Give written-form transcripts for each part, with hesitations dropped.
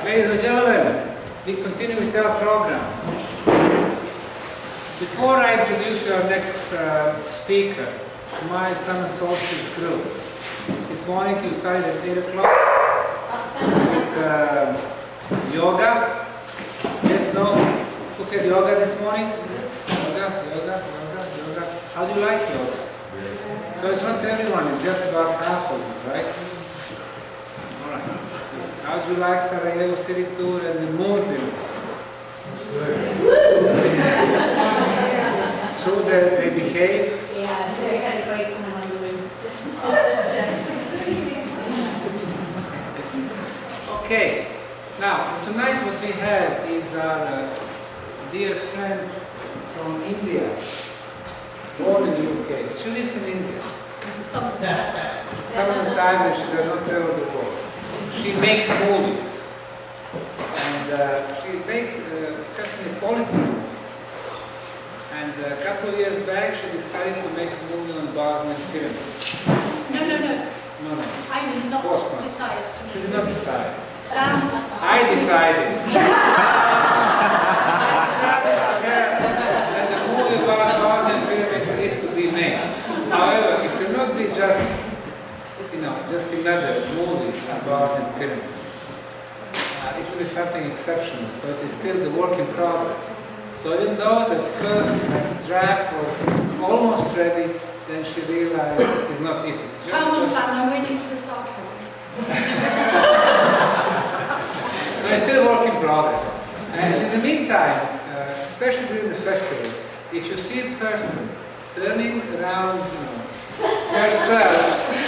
Ladies and gentlemen, we continue with our program. Before I introduce your next speaker, my summer solstice group. This morning you started at 8 o'clock with yoga. Yes, no? Who had yoga this morning? Yoga. How do you like yoga? So it's not everyone, it's just about half of you, right? Alright. How do you like Sarajevo city tour and the mood building? So that they behave? Yeah, they had a great time on the room. Okay. Now, tonight what we have is our dear friend from India, born in the UK. She lives in India. Some of the time when she does not travel the world. She makes movies. And she makes exceptionally quality movies. And a couple of years back she decided to make a movie on Bosnian pyramids. No. I did not decide. She did not decide. Sam. I decided. And the movie about Bosnian pyramids is to be made. However, it will not be just another movie about Bosnian pyramids. It will be something exceptional, so it is still the work in progress. So even though the first draft was almost ready, then she realized it is not it. Come on, Sam, I'm waiting for the sarcasm. So it's still a work in progress. And in the meantime, especially during the festival, if you see a person turning around herself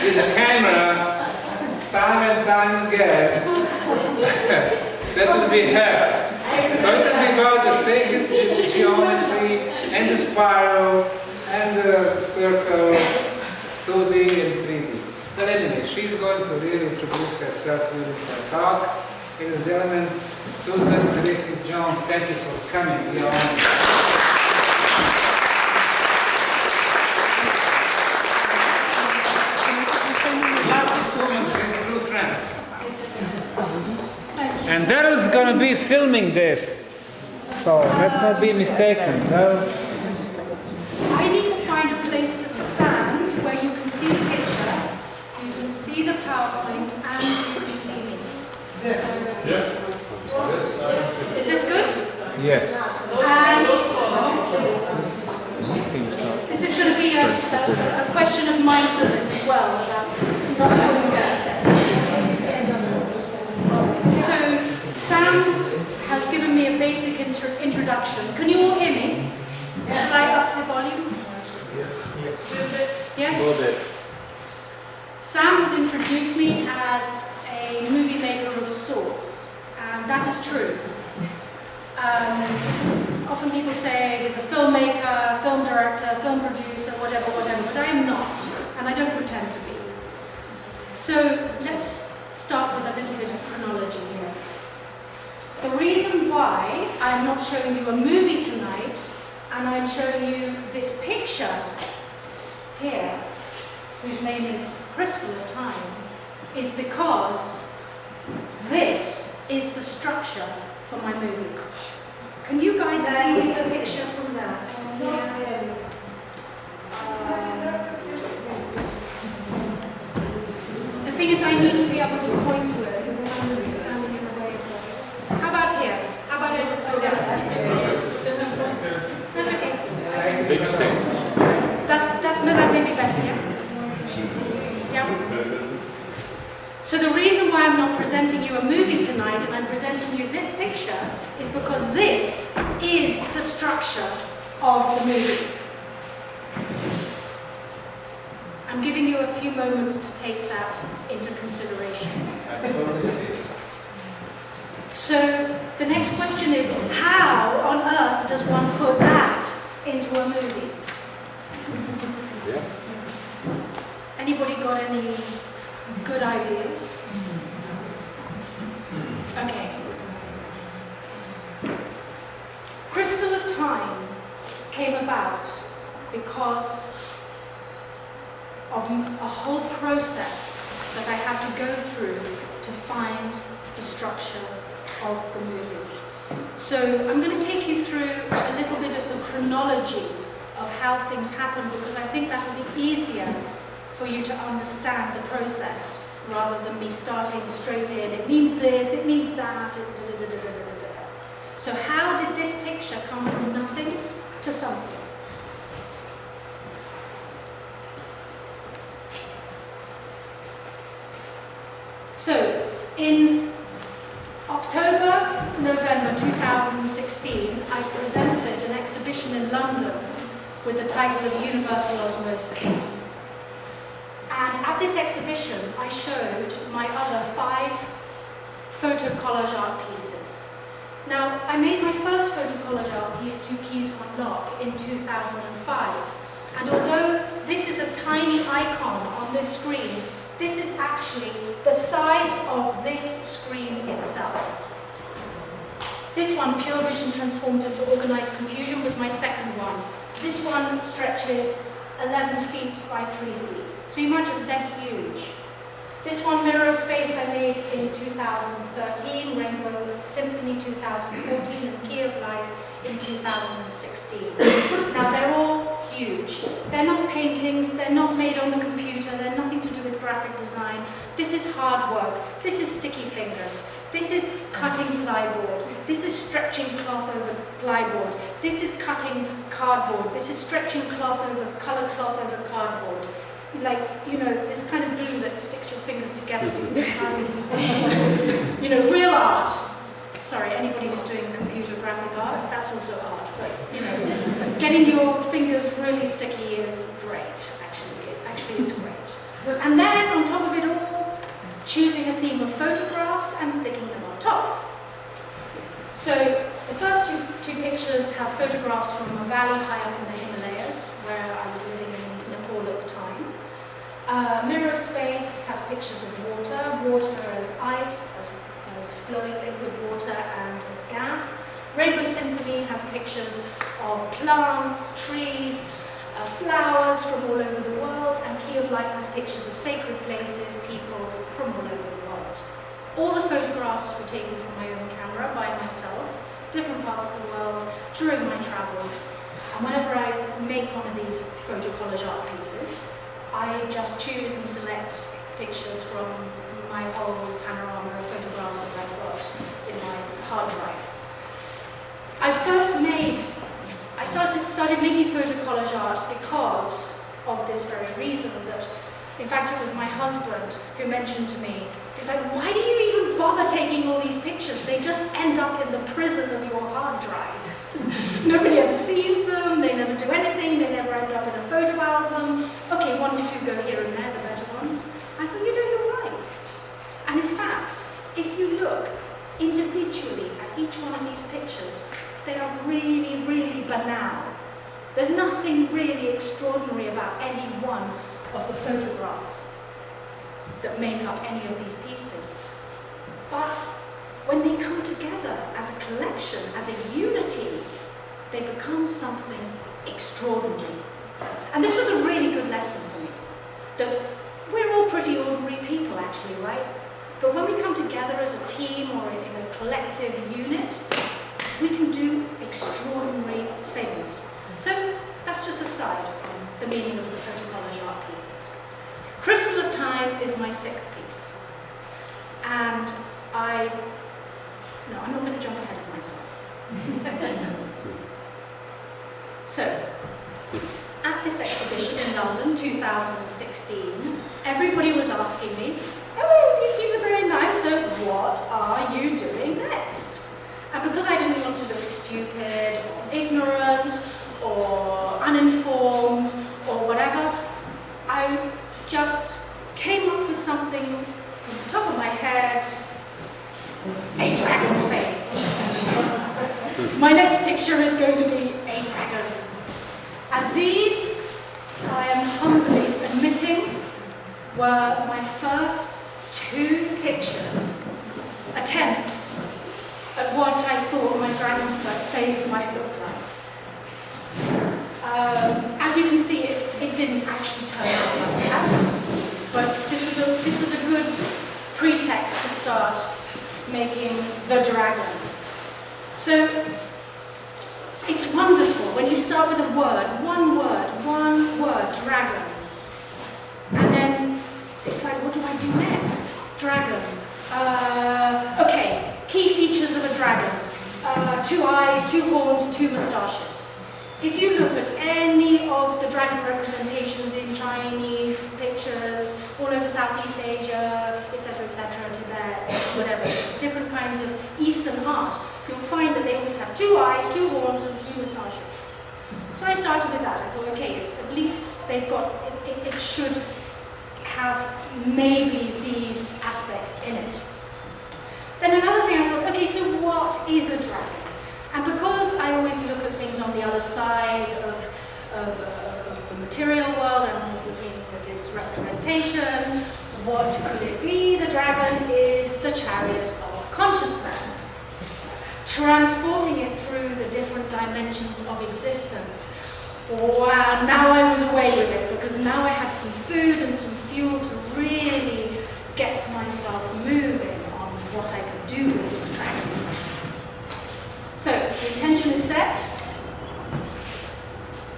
with a camera time and time again, that will be her. So it will be about the sacred geometry and the spirals and the circles, 2D and 3D. But anyway, she's going to really introduce herself during her talk. Ladies and gentlemen, Susan Griffith-Jones, thank you for coming. We are and Daryl's going to be filming this, so let's not be mistaken. I need to find a place to stand where you can see the picture, you can see the PowerPoint, and you can see me. Is this good? Yes. This is going to be a question of mindfulness as well, about not falling downstairs. So, Sam has given me a basic introduction. Can you all hear me? Shall I up the volume? Yes? A little bit. Sam has introduced me as a movie maker of sorts, and that is true. Often people say he's a filmmaker, film director, film producer, whatever, but I am not, and I don't pretend to be. So let's start with a little bit of chronology here. The reason why I'm not showing you a movie tonight, and I'm showing you this picture here, whose name is Crystal of Time, is because this is the structure for my movie. Can you guys see the picture from there? The thing is, I need to be able to point to it. I'm going to be standing in the way of it. How about here? How about over there? That's okay. That's maybe better, yeah? Yeah. So the reason why I'm not presenting you a movie tonight and I'm presenting you this picture is because this is the structure of the movie. I'm giving you a few moments to take that into consideration. I totally see it. So the next question is, how on earth does one put that into a movie? Yeah. Anybody got any good ideas? Okay. Crystal of Time came about because of a whole process that I had to go through to find the structure of the movie. So I'm going to take you through a little bit of the chronology of how things happen, because I think that will be easier for you to understand the process rather than me starting straight in. It means this, it means that. So how did this picture come from nothing to something? So in October, November 2016, I presented an exhibition in London with the title of Universal Osmosis. And at this exhibition, I showed my other 5 photo collage art pieces. Now, I made my first photo collage art piece, 2 Keys, 1 Lock, in 2005. And although this is a tiny icon on this screen, this is actually the size of this screen itself. This one, Pure Vision Transformed into Organized Confusion, was my second one. This one stretches 11 feet by 3 feet. So you imagine they're huge. This one, Mirror of Space, I made in 2013, Rainbow Symphony 2014, and Key of Life in 2016. Now they're all huge. They're not paintings, they're not made on the computer, they're nothing to do with graphic design. This is hard work, this is sticky fingers, this is cutting plyboard, this is stretching cloth over plyboard, this is cutting cardboard, this is stretching cloth over, colored cloth over cardboard. Like, you know, this kind of glue that sticks your fingers together so you can, you know, real art. Sorry, anybody who's doing computer graphic art, that's also art, but, you know, getting your fingers really sticky is great, actually. It actually is great. And then, on top of it all, choosing a theme of photographs and sticking them on top. So, the first two pictures have photographs from a valley high up in the Himalayas, where I was living in Nepal at the time. Mirror of Space has pictures of water as ice, as flowing liquid water, and as gas. Rainbow Symphony has pictures of plants, trees, flowers from all over the world, and Key of Life has pictures of sacred places, people from all over the world. All the photographs were taken from my own camera by myself, different parts of the world, during my travels. And whenever I make one of these photo collage art pieces, I just choose and select pictures from my whole panorama of photographs that I've got in my hard drive. I started making photo collage art because of this very reason, that in fact it was my husband who mentioned to me, he's like, why do you even bother taking all these pictures? They just end up in the prison of your hard drive. Nobody ever sees them, they never do anything, they never end up in a photo album. Okay, 1 or 2 go here and there, the better ones. I thought, you know, you're right. And in fact, if you look individually at each one of these pictures, they are really, really banal. There's nothing really extraordinary about any one of the photographs that make up any of these pieces. But when they come together as a collection, as a unity, they become something extraordinary. And this was a really good lesson for me, that we're all pretty ordinary people actually, right? But when we come together as a team or in a collective unit, we can do extraordinary things. So that's just a side on the meaning of the photo collage art pieces. Crystal of Time is my 6th piece. And I'm not going to jump ahead of myself. So, at this exhibition in London, 2016, everybody was asking me, oh, these pieces are very nice, so what are you doing next? And because I didn't want to look stupid or ignorant or uninformed or whatever, I just came up with something from the top of my head, a dragon face. My next picture is going to be a dragon. And these, I am humbly admitting, were my first 2 pictures, attempts at what I thought my dragon face might look like. As you can see, it didn't actually turn out like that, but this was a good pretext to start making making the dragon. So it's wonderful when you start with a word, one word, dragon. And then it's like, what do I do next? Dragon. Okay, key features of a dragon. 2 eyes, 2 horns, 2 moustaches. If you look at any of the dragon representations in Chinese pictures, all over Southeast Asia, etc., Tibet, whatever, different kinds of Eastern art, you'll find that they always have 2 eyes, 2 horns, and 2 moustaches. So I started with that. I thought, okay, at least they've got, it should have maybe these aspects in it. Then another thing I thought, okay, so what is a dragon? And because I always look at things on the other side of the material world, I'm always looking at its representation. What could it be? The dragon is the chariot of consciousness, transporting it through the different dimensions of existence. Wow, now I was away with it, because now I had some food and some fuel to really get myself moving on what I could do with this dragon. So, the intention is set.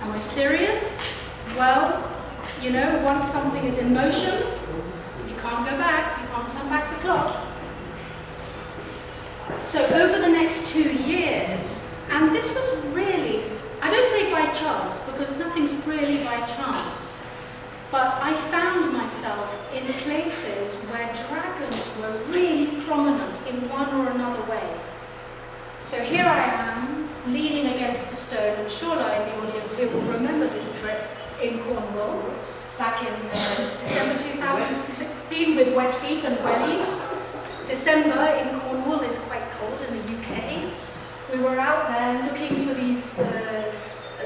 Am I serious? Well, you know, once something is in motion, you can't go back, you can't turn back the clock. So, over the next 2 years, and this was really, I don't say by chance, because nothing's really by chance, but I found myself in places where dragons were really prominent in one or another way. So here I am, leaning against a stone, and surely the audience here will remember this trip in Cornwall, back in December 2016 with wet feet and wellies. December in Cornwall is quite cold in the UK. We were out there looking for these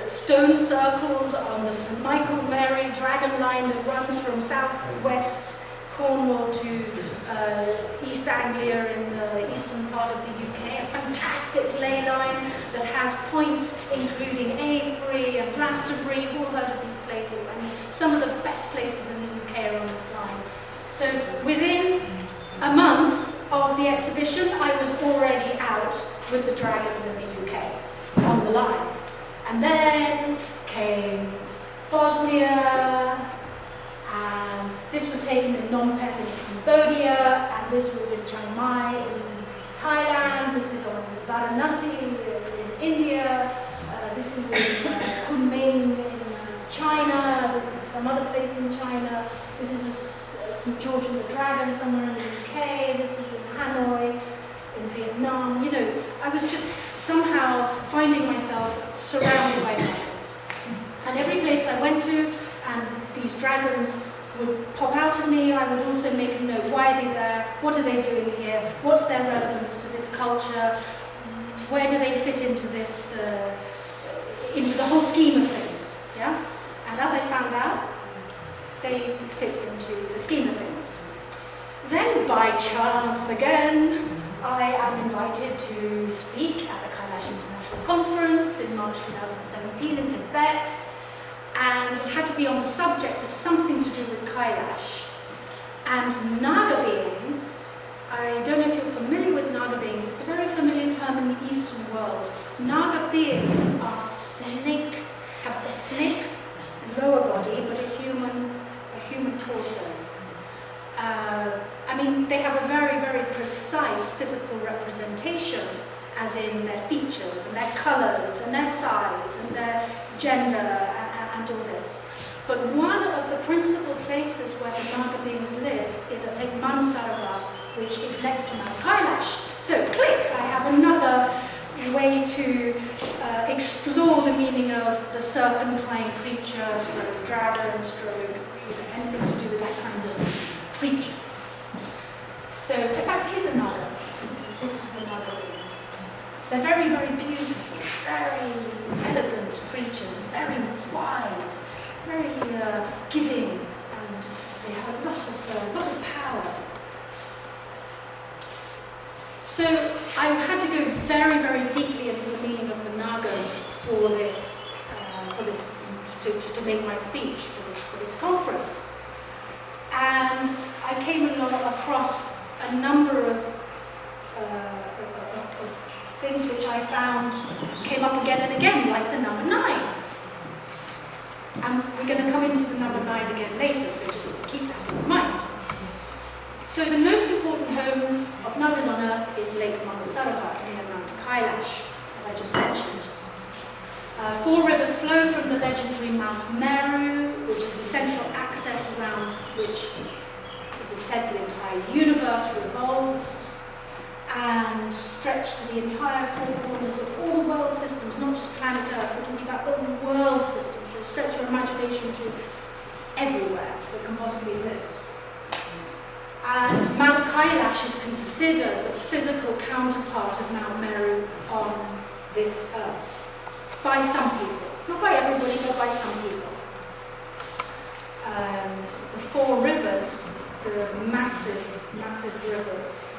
stone circles on the St. Michael Mary dragon line that runs from southwest Cornwall to East Anglia in the eastern part of the UK, a fantastic ley line that has points including Avery and Glastonbury. You've all heard of these places. I mean, some of the best places in the UK are on this line. So within a month of the exhibition, I was already out with the dragons in the UK on the line. And then came Bosnia, and this was taken in Phnom Penh in Cambodia, and this was in Chiang Mai in Thailand, this is on Varanasi in India, this is in Kunming in China, this is some other place in China, this is St. George and the Dragon somewhere in the UK, this is in Hanoi, in Vietnam. You know, I was just somehow finding myself surrounded by dragons. And every place I went to, and these dragons would pop out at me, I would also make a note, why are they there, what are they doing here, what's their relevance to this culture, where do they fit into this, into the whole scheme of things, yeah? And as I found out, they fit into the scheme of things. Then by chance again, I am invited to speak at the Collage International Conference in March 2017 in Tibet, and it had to be on the subject of something to do with Kailash. And Naga beings, I don't know if you're familiar with Naga beings, it's a very familiar term in the Eastern world. Naga beings are snake, have a snake lower body, but a human torso. I mean, they have a very, very precise physical representation, as in their features and their colours and their size and their gender and all this. But one of the principal places where the Naga beings live is at Lake Manasarova, which is next to Mount Kailash. So, click, I have another way to explore the meaning of the serpentine creature, stroke dragon, stroke, anything to do with that kind of creature. So, in fact, here's a Naga. This is the Naga being. They're very, very beautiful, very elegant creatures, very wise, very giving, and they have a lot of power. So I had to go very, very deeply into the meaning of the Nagas for this, to make my speech for this conference. And I came across a number of things which I found came up again and again, like the number 9. And we're going to come into the number 9 again later, so just keep that in mind. So the most important home of Nagas on Earth is Lake Mangasarava near Mount Kailash, as I just mentioned. 4 rivers flow from the legendary Mount Meru, which is the central axis around which it is said the entire universe revolves, and stretch to the entire 4 corners of all the world systems, not just planet Earth, we're talking about all the world systems, so stretch your imagination to everywhere that can possibly exist. And Mount Kailash is considered the physical counterpart of Mount Meru on this Earth. By some people. Not by everybody, but by some people. And the 4 rivers, the massive rivers,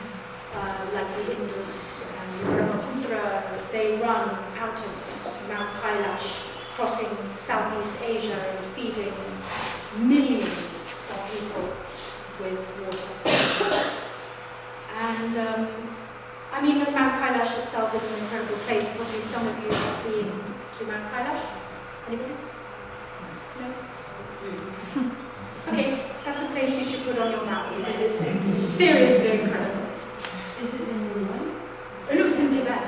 like the Indus and the Brahmaputra, they run out of Mount Kailash, crossing Southeast Asia and feeding millions of people with water. And I mean, Mount Kailash itself is an incredible place. Probably some of you have been to Mount Kailash. Anybody? No? Okay, that's a place you should put on your map because it's seriously incredible. Is it in the north? Oh, no, it's in Tibet.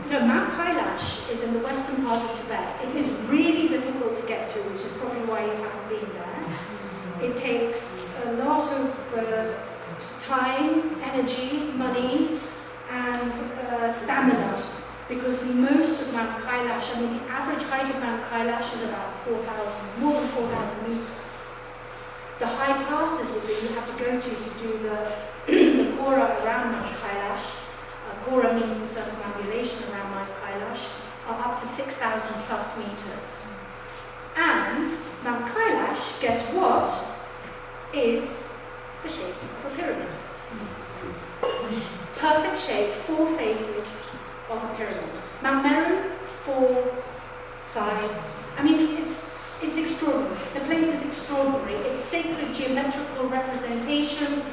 No, Mount Kailash is in the western part of Tibet. It is really difficult to get to, which is probably why you haven't been there. It takes a lot of time, energy, money, and stamina, because most of Mount Kailash, I mean, the average height of Mount Kailash is about 4,000, more than 4,000 meters. The high passes would be you have to go to do the Kora around Mount Kailash. Kora means the circumambulation around Mount Kailash, are up to 6,000 plus meters. And Mount Kailash, guess what, is the shape of a pyramid. Perfect shape, 4 faces of a pyramid. Mount Meru, 4 sides. I mean, it's extraordinary. The place is extraordinary. Its sacred geometrical representation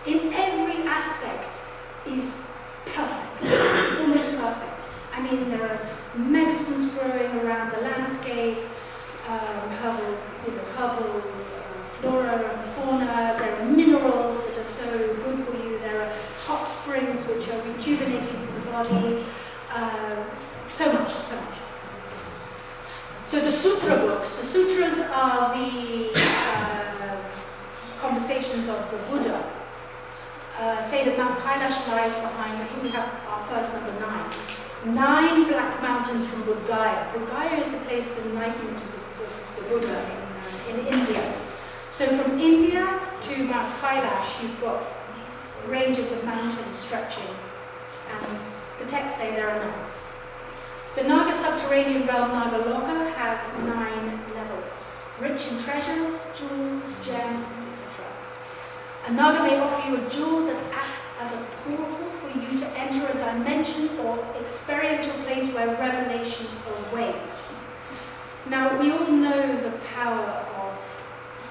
in every aspect is perfect, almost perfect. I mean, there are medicines growing around the landscape, herbal flora and fauna. There are minerals that are so good for you. There are hot springs which are rejuvenating for the body. So much. So the sutra books, the sutras are the conversations of the Buddha. Say that Mount Kailash lies behind, here we have our first number 9. 9 black mountains from Bodh Gaya. Bodh Gaya is the place of enlightenment of the Buddha in India. So from India to Mount Kailash, you've got ranges of mountains stretching, and the texts say there are 9. The Naga subterranean realm Nagaloka has 9 levels, rich in treasures, jewels, gems, etc. A Naga may offer you a jewel that acts as a portal for you to enter a dimension or experiential place where revelation awaits. Now, we all know the power of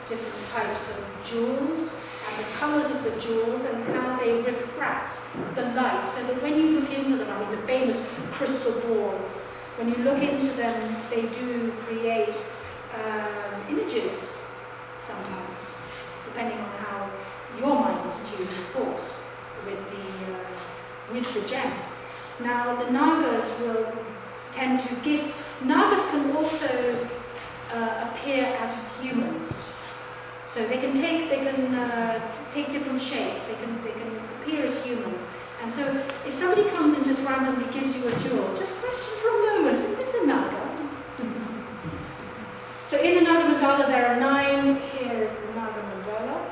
different types of jewels and the colours of the jewels and how they refract the light, so that when you look into them, I mean the famous crystal ball, when you look into them, they do create images sometimes, depending on how your mind is tuned, of course, with the gem. Now, the Nagas will tend to gift. Nagas can also appear as humans. So they can take different shapes. They can appear as humans. And so if somebody comes and just randomly gives you a jewel, just question for a moment: is this a Naga? So in the Naga mandala there are 9. Here is the Naga mandala.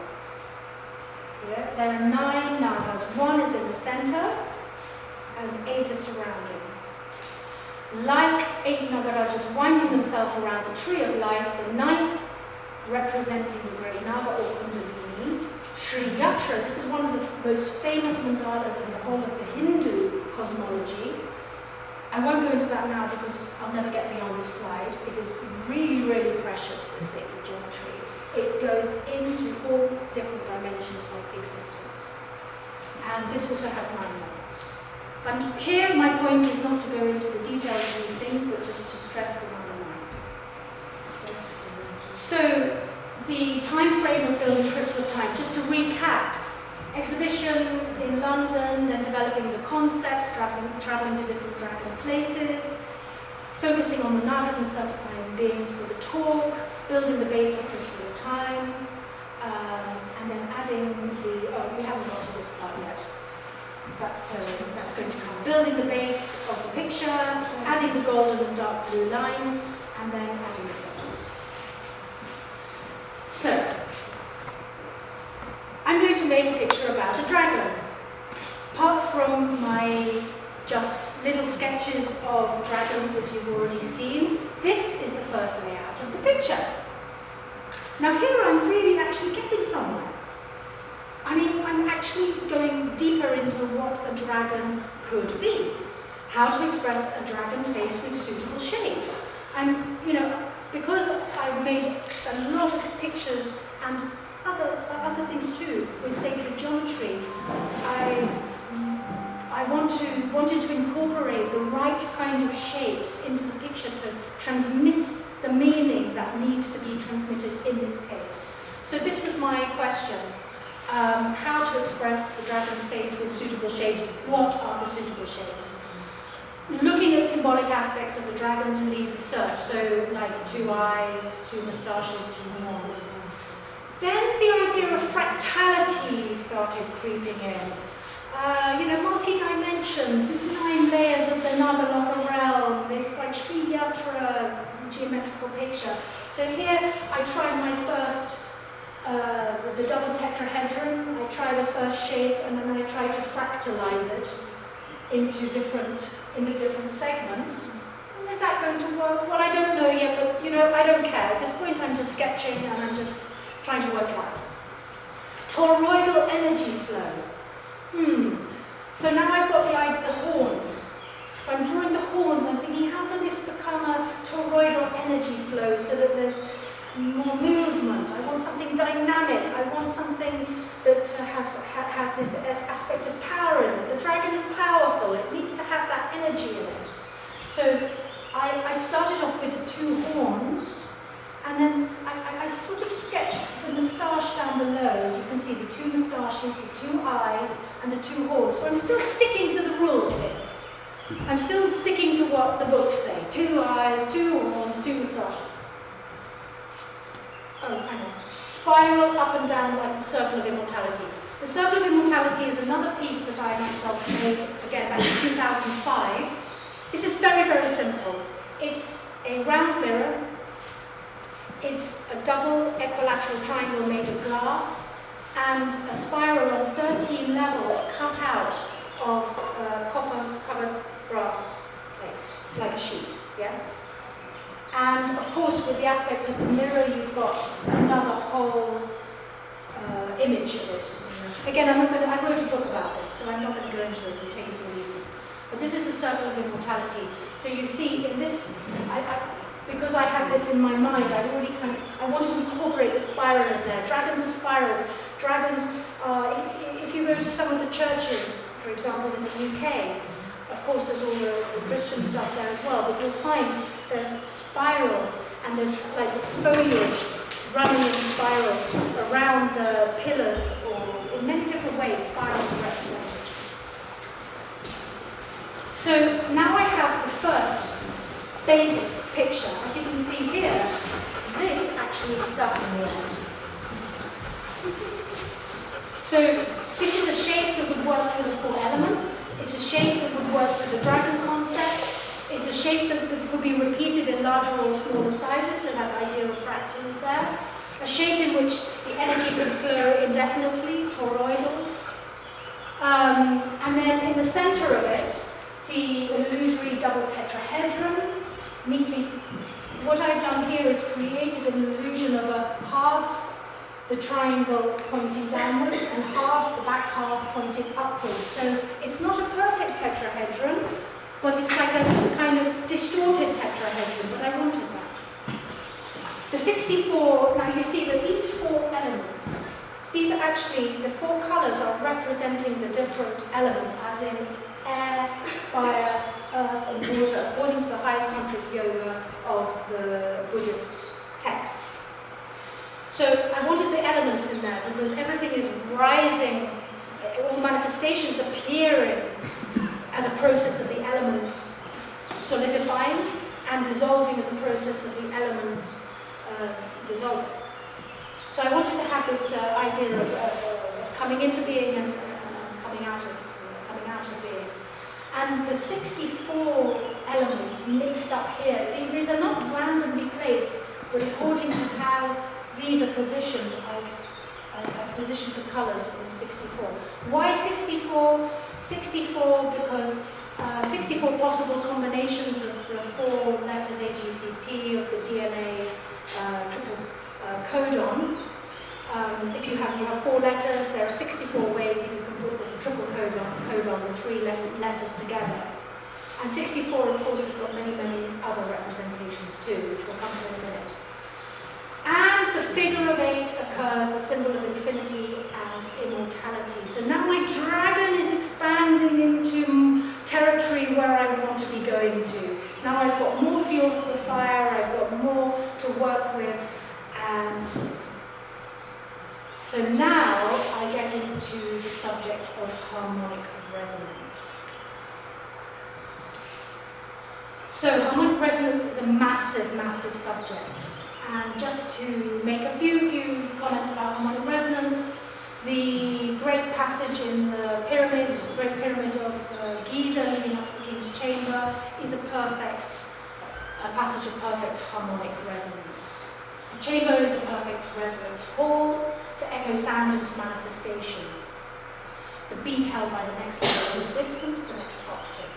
There are 9 Nagas. 1 is in the center, and 8 are surrounding. Like 8 Nagarajas winding themselves around the tree of life, the 9th representing the Grey Naga or Kundalini, Sri Yatra. This is one of the most famous mandalas in the whole of the Hindu cosmology. I won't go into that now because I'll never get beyond this slide. It is really, really precious, this sacred geometry. It goes into all different dimensions of existence. and this also has 9 levels. So here my point is not to go into the details of these things, but just to stress the number 9. So the time frame of building Crystal of Time, just to recap: exhibition in London, then developing the concepts, traveling to different dragon places, focusing on the Nagas and serpentine beings for the talk, building the base of Crystal of Time, and then adding the, oh, we haven't got to this part yet, but that's going to come. Building the base of the picture, adding the golden and dark blue lines, and then adding the photos. So, I'm going to make a picture about a dragon. Apart from my just little sketches of dragons that you've already seen, this is the first layout of the picture. Now here I'm really actually getting somewhere. I mean, I'm actually going deeper into what a dragon could be. How to express a dragon face with suitable shapes. I'm, you know, because I've made a lot of pictures and other things too with sacred geometry, I wanted to incorporate the right kind of shapes into the picture to transmit the meaning that needs to be transmitted in this case. So this was my question. How to express the dragon face with suitable shapes. What are the suitable shapes? Looking at symbolic aspects of the dragon to lead the search, so like 2 eyes, 2 moustaches, 2 horns. Then the idea of fractality started creeping in. You know, multi-dimensions, these 9 layers of the Nagaloka realm, this like Sri Yatra geometrical picture. So here I tried my first, the double tetrahedron. I tried the first shape, and then I tried to fractalize it into different segments. Is that going to work? Well, I don't know yet, but you know, I don't care. At this point I'm just sketching and I'm just trying to work it out. Toroidal energy flow. So now I've got the horns. So I'm drawing the horns. I'm thinking, how can this become a toroidal energy flow so that there's more movement? I want something dynamic. I want something that has this aspect of power in it. The dragon is powerful. It needs to have that energy in it. So I started off with the 2 horns, and then I sort of sketched the moustache down below. As you can see, the 2 moustaches, the 2 eyes, and the 2 horns. So I'm still sticking to the rules here. I'm still sticking to what the books say. 2 eyes, 2 horns, 2 moustaches. Oh, hang on. Spiral up and down like the Circle of Immortality. The Circle of Immortality is another piece that I myself made, again, back in 2005. This is very, very simple. It's a round mirror. It's a double equilateral triangle made of glass, and a spiral on 13 levels cut out of copper-covered brass plate, like a sheet, yeah? And of course, with the aspect of the mirror, you've got another whole image of it. Again, I wrote a book about this, so I'm not going to go into it and take us all evening. But this is the Circle of Immortality. So you see, in this, because I have this in my mind, I want to incorporate the spiral in there. Dragons are spirals. Dragons are, if you go to some of the churches, for example, in the UK, of course there's all the Christian stuff there as well, but you'll find there's spirals, and there's like foliage running in spirals around the pillars, or in many different ways, spirals are represented. So now I have the first base picture. As you can see here, this actually is stuck in the end. So this is a shape that would work for the 4 elements. It's a shape that would work for the dragon concept. It's a shape that could be repeated in larger or smaller sizes, so that idea of fractal is there. A shape in which the energy could flow indefinitely, toroidal. And then in the center of it, the illusory double tetrahedron. Neatly, what I've done here is created an illusion of a half, the triangle pointing downwards, and half, the back half pointing upwards. So it's not a perfect tetrahedron, but it's like a kind of distorted tetrahedron, but I wanted that. The 64, now you see that these 4 elements, these are actually, the 4 colors are representing the different elements, as in air, fire, earth, and water, according to the highest tantric yoga of the Buddhist texts. So I wanted the elements in there because everything is rising, all manifestations appearing as a process of the elements solidifying and dissolving as a process of the elements dissolving. So I wanted to have this idea of coming into being and coming out of being. And the 64 elements mixed up here, these are not randomly placed, but according to how these are positioned, I've positioned the colours in the 64. Why 64? 64 because 64 possible combinations of the 4 letters AGCT of the DNA triple codon. If you have 4 letters, there are 64 ways that you can put the triple codon, the 3 letters together. And 64, of course, has got many, many other representations too, which we'll come to in a minute. And the figure of 8 occurs, the symbol of infinity and immortality. So now my dragon is expanding into territory where I want to be going to. Now I've got more fuel for the fire, I've got more to work with, and so now I get into the subject of harmonic resonance. So harmonic resonance is a massive, massive subject. And just to make a few comments about harmonic resonance, the great passage in the pyramids, the Great Pyramid of Giza leading up to the King's Chamber, is a passage of perfect harmonic resonance. The chamber is a perfect resonance hall to echo sound into manifestation. The beat held by the next level of existence, the next octave.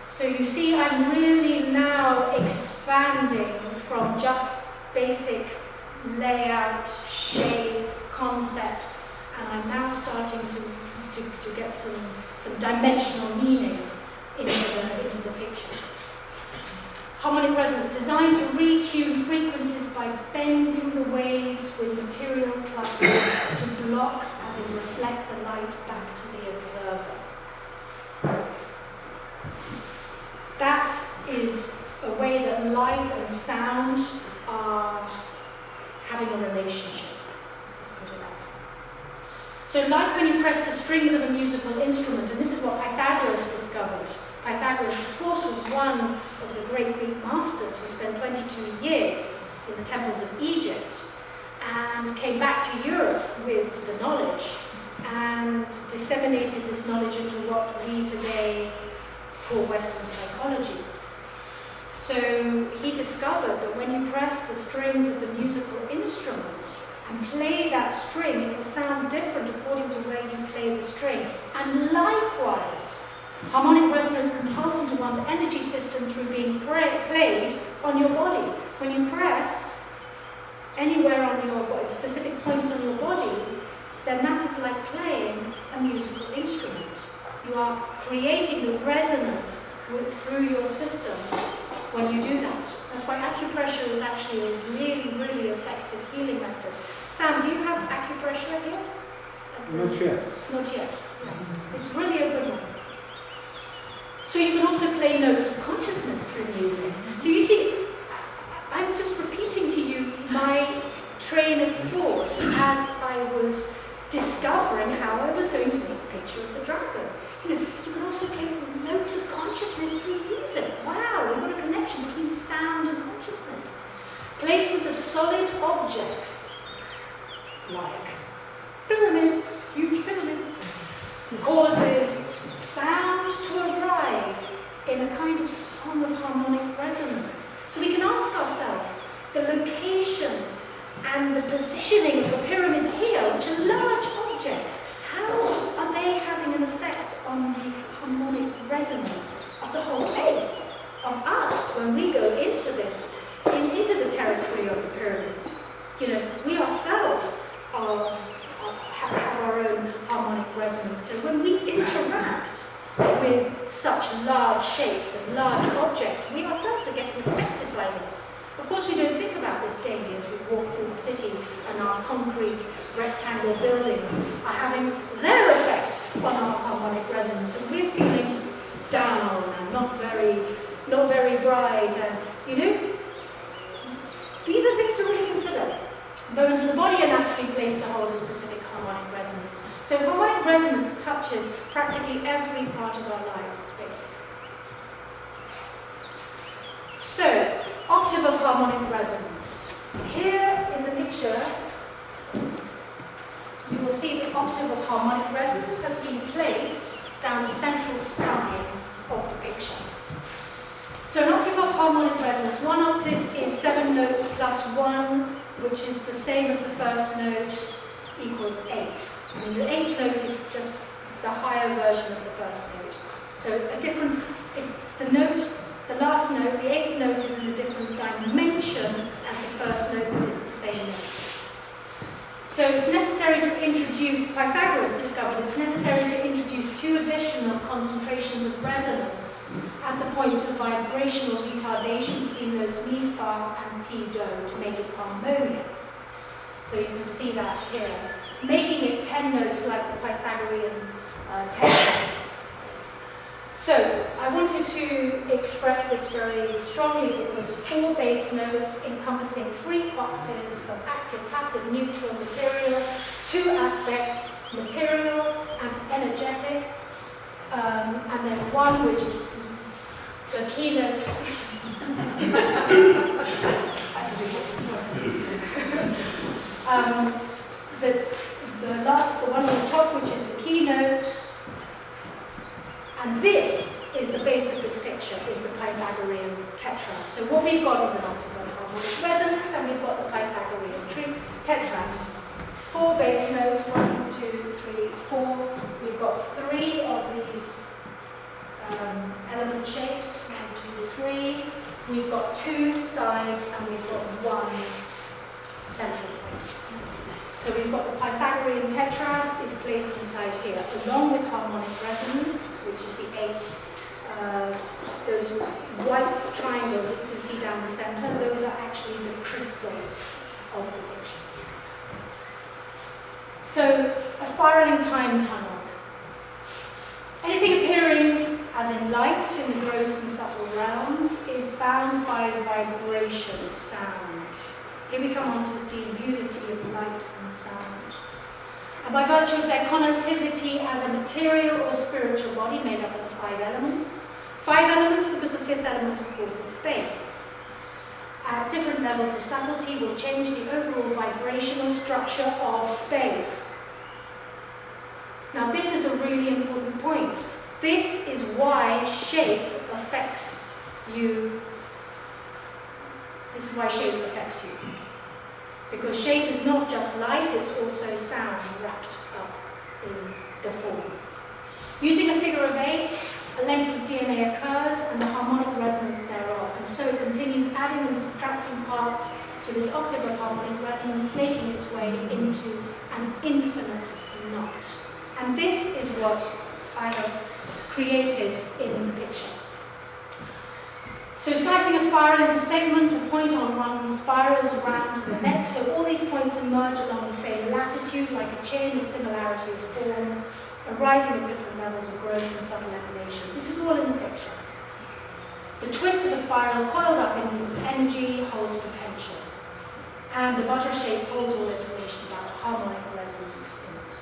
So you see, I'm really now expanding from just basic layout, shape, concepts, and I'm now starting to get some dimensional meaning into the picture. Harmonic resonance, designed to retune frequencies by bending the waves with material cluster to block, as in reflect the light back to the observer. That is a way that light and sound are having a relationship. Let's put it that way. So like when you press the strings of a musical instrument, and this is what Pythagoras discovered. Pythagoras, of course, was one of the great Greek masters who spent 22 years in the temples of Egypt and came back to Europe with the knowledge and disseminated this knowledge into what we today call Western psychology. So he discovered that when you press the strings of the musical instrument and play that string, it will sound different according to where you play the string. And likewise, harmonic resonance compels into one's energy system through being played on your body. When you press anywhere on your body, specific points on your body, then that is like playing a musical instrument. You are creating the resonance through your system when you do that. That's why acupressure is actually a really, really effective healing method. Sam, do you have acupressure here? Not yet. Not yet. Yeah. It's really a good one. So you can also play notes of consciousness through music. So you see, I'm just repeating to you my train of thought as I was discovering how I was going to make a picture of the dragon. You know, you can also play notes of consciousness through music. Wow, we've got a connection between sound and consciousness. Placement of solid objects, like pyramids, huge pyramids, causes sound to arise in a kind of song of harmonic resonance. So we can ask ourselves, the location and the positioning of the pyramids here, which are large objects, how are they having an effect on the harmonic resonance of the whole place, of us, when we go into this, into the territory of the pyramids? You know, we ourselves have our own harmonic resonance. So when we interact with such large shapes and large objects, we ourselves are getting affected by this. Of course, we don't think about this daily as we walk through the city. city and our concrete rectangle buildings are having their effect on our harmonic resonance, and we're feeling down and not very bright, and you know, these are things to really consider. Bones in the body are naturally placed to hold a specific harmonic resonance. So harmonic resonance touches practically every part of our lives, basically. So, octave of harmonic resonance. Here in the picture, you will see the octave of harmonic resonance has been placed down the central spine of the picture. So an octave of harmonic resonance, one octave is 7 notes plus 1, which is the same as the first note, equals 8. And the 8th note is just the higher version of the first note. So a different, is the note, the last note, the 8th note is in a different dimension as the first note, but it's the same note. So it's necessary to introduce, Pythagoras discovered it's necessary to introduce 2 additional concentrations of resonance at the points of vibrational retardation between those mi, fa, and ti, do to make it harmonious. So you can see that here, making it 10 notes like the Pythagorean tetrad. So I wanted to express this very strongly because 4 bass notes encompassing 3 octaves of active, passive, neutral material, 2 aspects, material and energetic, and then 1 which is the keynote. The one on the top, which is the keynote. And this is the base of this picture, is the Pythagorean tetrad. So what we've got is an octave of harmonic resonance, and we've got the Pythagorean tetrad. 4 bass notes, 1, 2, 3, 4. We've got 3 of these element shapes, 1, 2, 3. We've got 2 sides, and we've got 1 central point. So we've got the Pythagorean tetrad is placed inside here, along with harmonic resonance, which is the 8, those white triangles that you can see down the center, those are actually the crystals of the picture. So, a spiraling time tunnel. Anything appearing as in light in the gross and subtle realms is bound by vibration, sound. Here we come on to the unity of light and sound. And by virtue of their connectivity as a material or spiritual body made up of the 5 elements. 5 elements because the 5th element, of course, is space. At different levels of subtlety will change the overall vibrational structure of space. Now this is a really important point. This is why shape affects you. This is why shape affects you. Because shape is not just light, it's also sound wrapped up in the form. Using a figure of 8, a length of DNA occurs and the harmonic resonance thereof, and so continues adding and subtracting parts to this octave of harmonic resonance, snaking its way into an infinite knot. And this is what I have created in the picture. So slicing a spiral into segment, a point on one spirals around to the next, so all these points emerge along the same latitude, like a chain of similarity of form, arising at different levels of gross and subtle emanation. This is all in the picture. The twist of a spiral coiled up in energy holds potential, and the Vajra shape holds all information about harmonic resonance in it.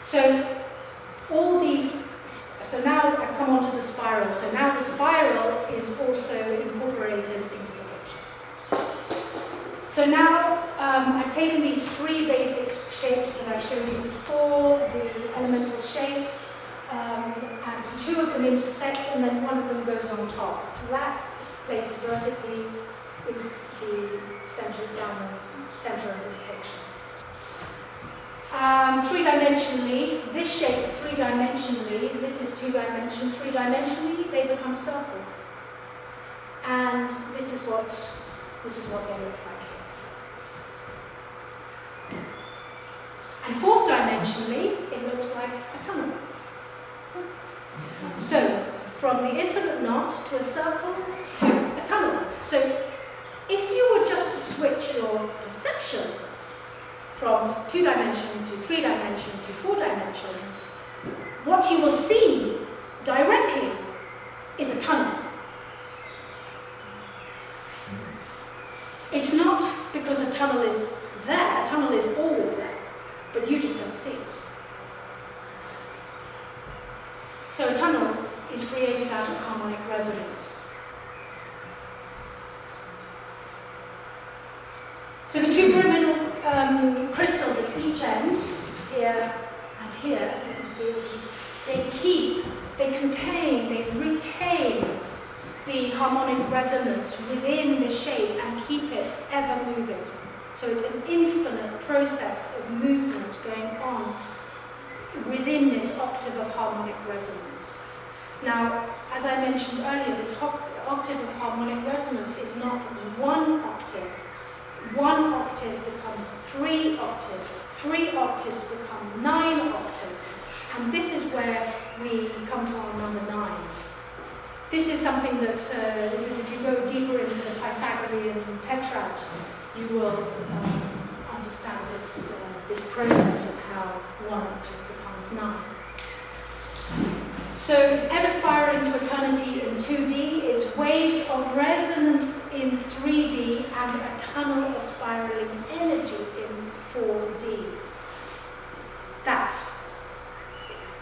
So all these. So now I've come on to the spiral. So now the spiral is also incorporated into the picture. So now I've taken these 3 basic shapes that I showed you before, the elemental shapes, and 2 of them intersect, and then 1 of them goes on top. That is placed vertically, is the center down the center of this picture. 3-dimensionally, this shape 3-dimensionally, this is 2-dimension, 3-dimensionally, they become circles. And this is what they look like here. And 4th-dimensionally, it looks like a tunnel. So, from the infinite knot to a circle to a tunnel. So, if you were just to switch your perception capture from 2 dimension to 3 dimension to 4 dimension, what you will see directly is a tunnel. It's not because a tunnel is there, a tunnel is always there, but you just don't see it. So a tunnel is created out of harmonic resonance. So the 2 pyramidal crystals at each end, here and here, you can see the 2, they contain, they retain the harmonic resonance within the shape and keep it ever moving. So it's an infinite process of movement going on within this octave of harmonic resonance. Now, as I mentioned earlier, this octave of harmonic resonance is not 1 octave. 1 octave becomes 3 octaves. 3 octaves become 9 octaves. And this is where we come to our number 9. This is something that, if you go deeper into the Pythagorean tetrad, you will understand this, this process of how 1 octave becomes 9. So it's ever spiraling to eternity in 2D, it's waves of resonance in 3D, and a tunnel of spiraling energy in 4D. That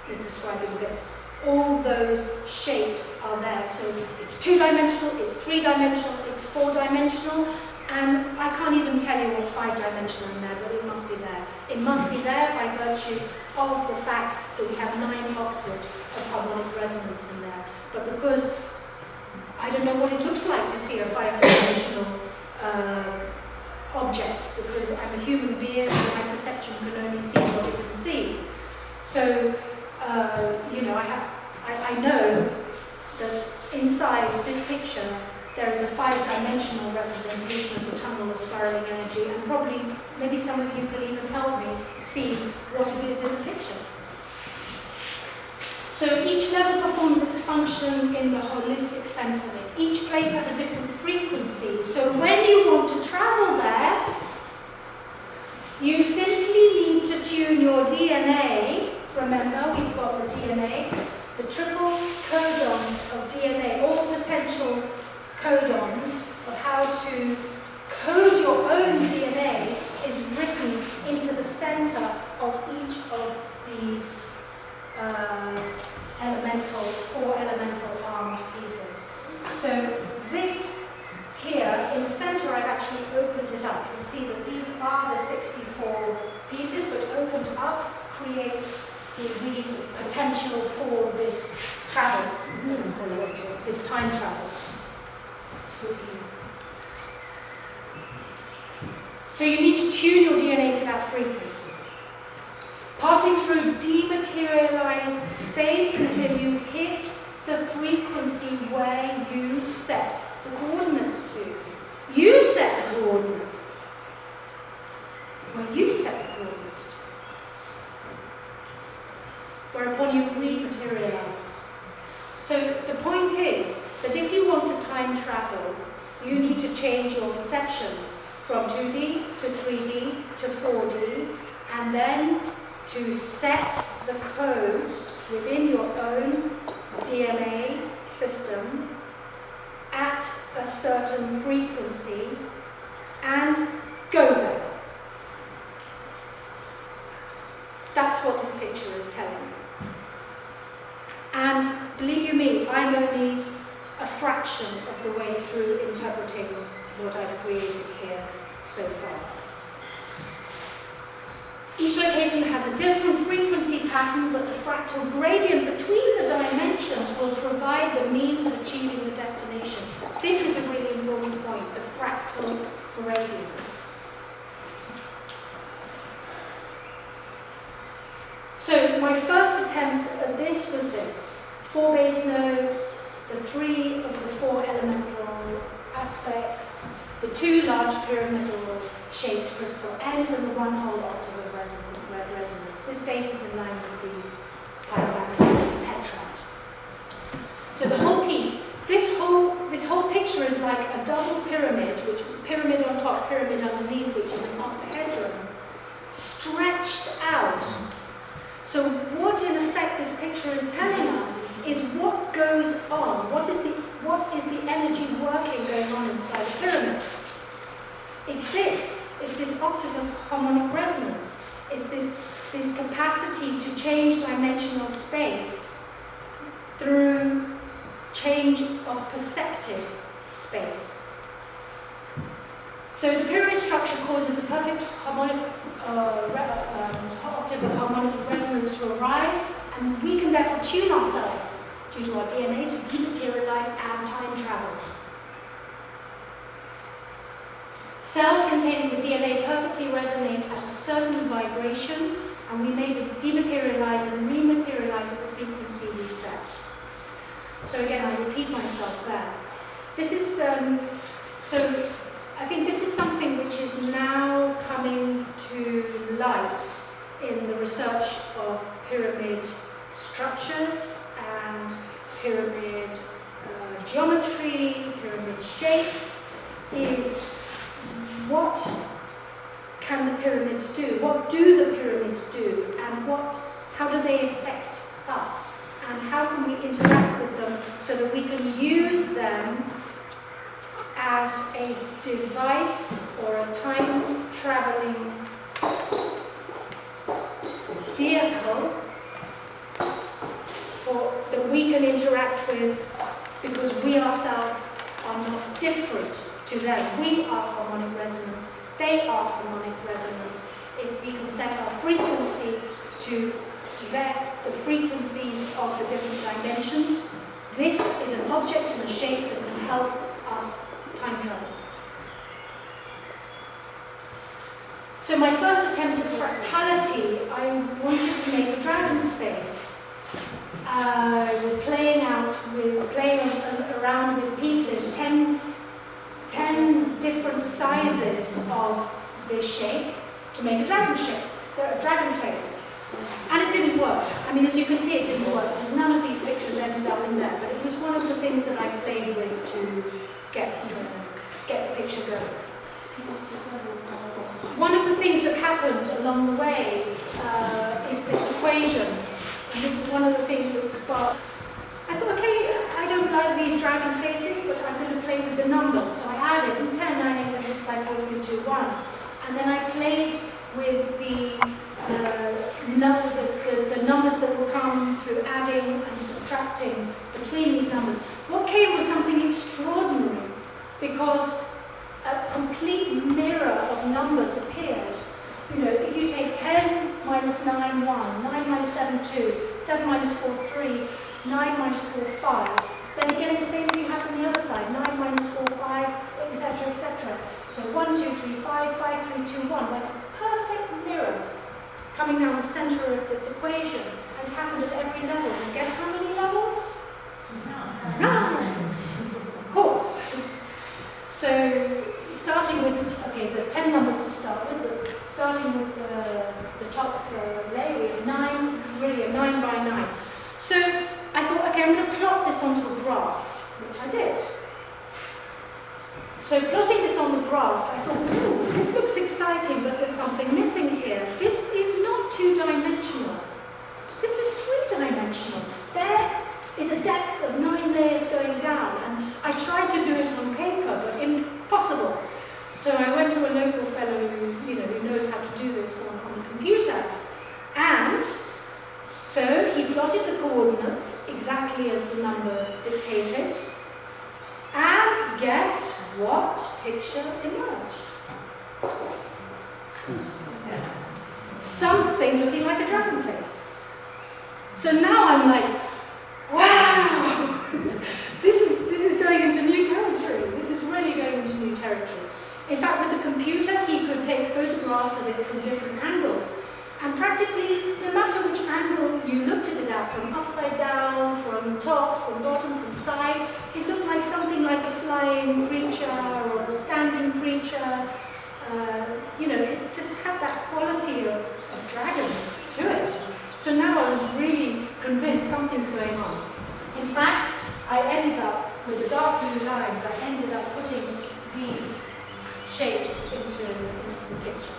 is describing this. All those shapes are there. So it's 2-dimensional, it's 3-dimensional, it's 4-dimensional, and I can't even tell you what's 5-dimensional in there, but it must be there. It must be there by virtue of the fact that we have 9 octaves of harmonic resonance in there. But because I don't know what it looks like to see a 5-dimensional object, because I'm a human being and my perception can only see what it can see. So, you know, I know that inside this picture there is a 5-dimensional representation of the tunnel of spiraling energy, and probably, maybe some of you can even help me see what it is in the picture. So each level performs its function in the holistic sense of it. Each place has a different frequency. So when you want to travel there, you simply need to tune your DNA. Remember, we've got the DNA, the triple codons of DNA, all potential codons of how to code your own DNA is written into the center of each of these 4 elemental armed pieces. So this here, in the center, I've actually opened it up. You can see that these are the 64 pieces, but opened up creates the potential for this travel, this time travel. So you need to tune your DNA to that frequency. Passing through dematerialized space until you hit the frequency where you set the coordinates to. You set the coordinates. Where you set the coordinates to. Whereupon you rematerialize. So the point is that if you want to time travel, you need to change your perception from 2D to 3D to 4D, and then to set the codes within your own DNA system at a certain frequency and go there. That's what this picture is telling me. And believe you me, I'm only a fraction of the way through interpreting what I've created here so far. Each location has a different frequency pattern, but the fractal gradient between the dimensions will provide the means of achieving the destination. This is a really important point, the fractal gradient. So my first attempt at this was this. 4 base notes, the 3 of the 4 elemental aspects, the 2 large pyramidal shaped crystal ends, and the 1 whole octave of resonance. This base is in line with the Pythagorean tetrad. So the whole piece, this whole picture is like a double pyramid, which pyramid on top, pyramid underneath, which is an octave. stretched out. So what in effect this picture is telling us is what goes on, what is the energy working going on inside the pyramid. It's this octave of harmonic resonance. It's this capacity to change dimensional space through change of perceptive space. So the pyramid structure causes a perfect harmonic octave of harmonic resonance to arise, and we can therefore tune ourselves due to our DNA to dematerialize and time travel. Cells containing the DNA perfectly resonate at a certain vibration, and we may dematerialize and rematerialize at the frequency we've set. So again, I repeat myself there. This is, so I think this is something which is now coming to light in the research of pyramid structures and pyramid geometry, pyramid shape, is what can the pyramids do? What do the pyramids do? And how do they affect us? And how can we interact with them so that we can use them as a device or a time-traveling vehicle that we can interact with, because we ourselves are not different to them. We are harmonic resonance. They are harmonic resonance. If we can set our frequency to the frequencies of the different dimensions, this is an object and a shape that can help us time travel. So my first attempt at fractality, I wanted to make a dragon space. I was playing around with pieces, 10 different sizes of this shape to make a dragon shape, a dragon face. And it didn't work. I mean, as you can see, it didn't work, because none of these pictures ended up in there, but it was one of the things that I played with to get the picture going. One of the things that happened along the way is this equation. And this is one of the things that sparked. I thought, okay, I don't like these dragon faces, but I'm going to play with the numbers. So I added 10, 9, 8, 7, 6, 5, 4, 3, 2, 1. And then I played with the numbers that will come through adding and subtracting between these numbers. What came was something extraordinary, because a complete mirror of numbers appeared. You know, if you take 10 minus 9, 1, 9 minus 7, 2, 7 minus 4, 3, 9 minus 4, 5, then again the same thing happened on the other side, 9 minus 4, 5, etc., etc. So 1, 2, 3, 5, 5, 3, 2, 1, like a perfect mirror coming down the center of this equation, and it happened at every level. And guess how many levels? 9. Of course. So starting with, okay, there's 10 numbers to start with, but starting with the top layer, we have 9, really a 9 by 9. So I thought, okay, I'm going to plot this onto a graph, which I did. So plotting this on the graph, I thought, ooh, this looks exciting, but there's something missing here. This is not 2-dimensional. This is 3-dimensional. There is a depth of 9 layers going down, and I tried to do it on paper, but impossible. So I went to a local fellow who knows how to do this on a computer, and so he plotted the coordinates exactly as the numbers dictated, and guess what picture emerged? Something looking like a dragon face. So now I'm like, wow! This is going into new territory. This is really going into new territory. In fact, with the computer, he could take photographs of it from different angles. And practically, no matter which angle you looked at it at, from upside down, from top, from bottom, from side, it looked like something like a flying creature or a standing creature. It just had that quality of dragon to it. So now I was really convinced something's going on. In fact, I ended up, with the dark blue lines, I ended up putting these shapes into the picture.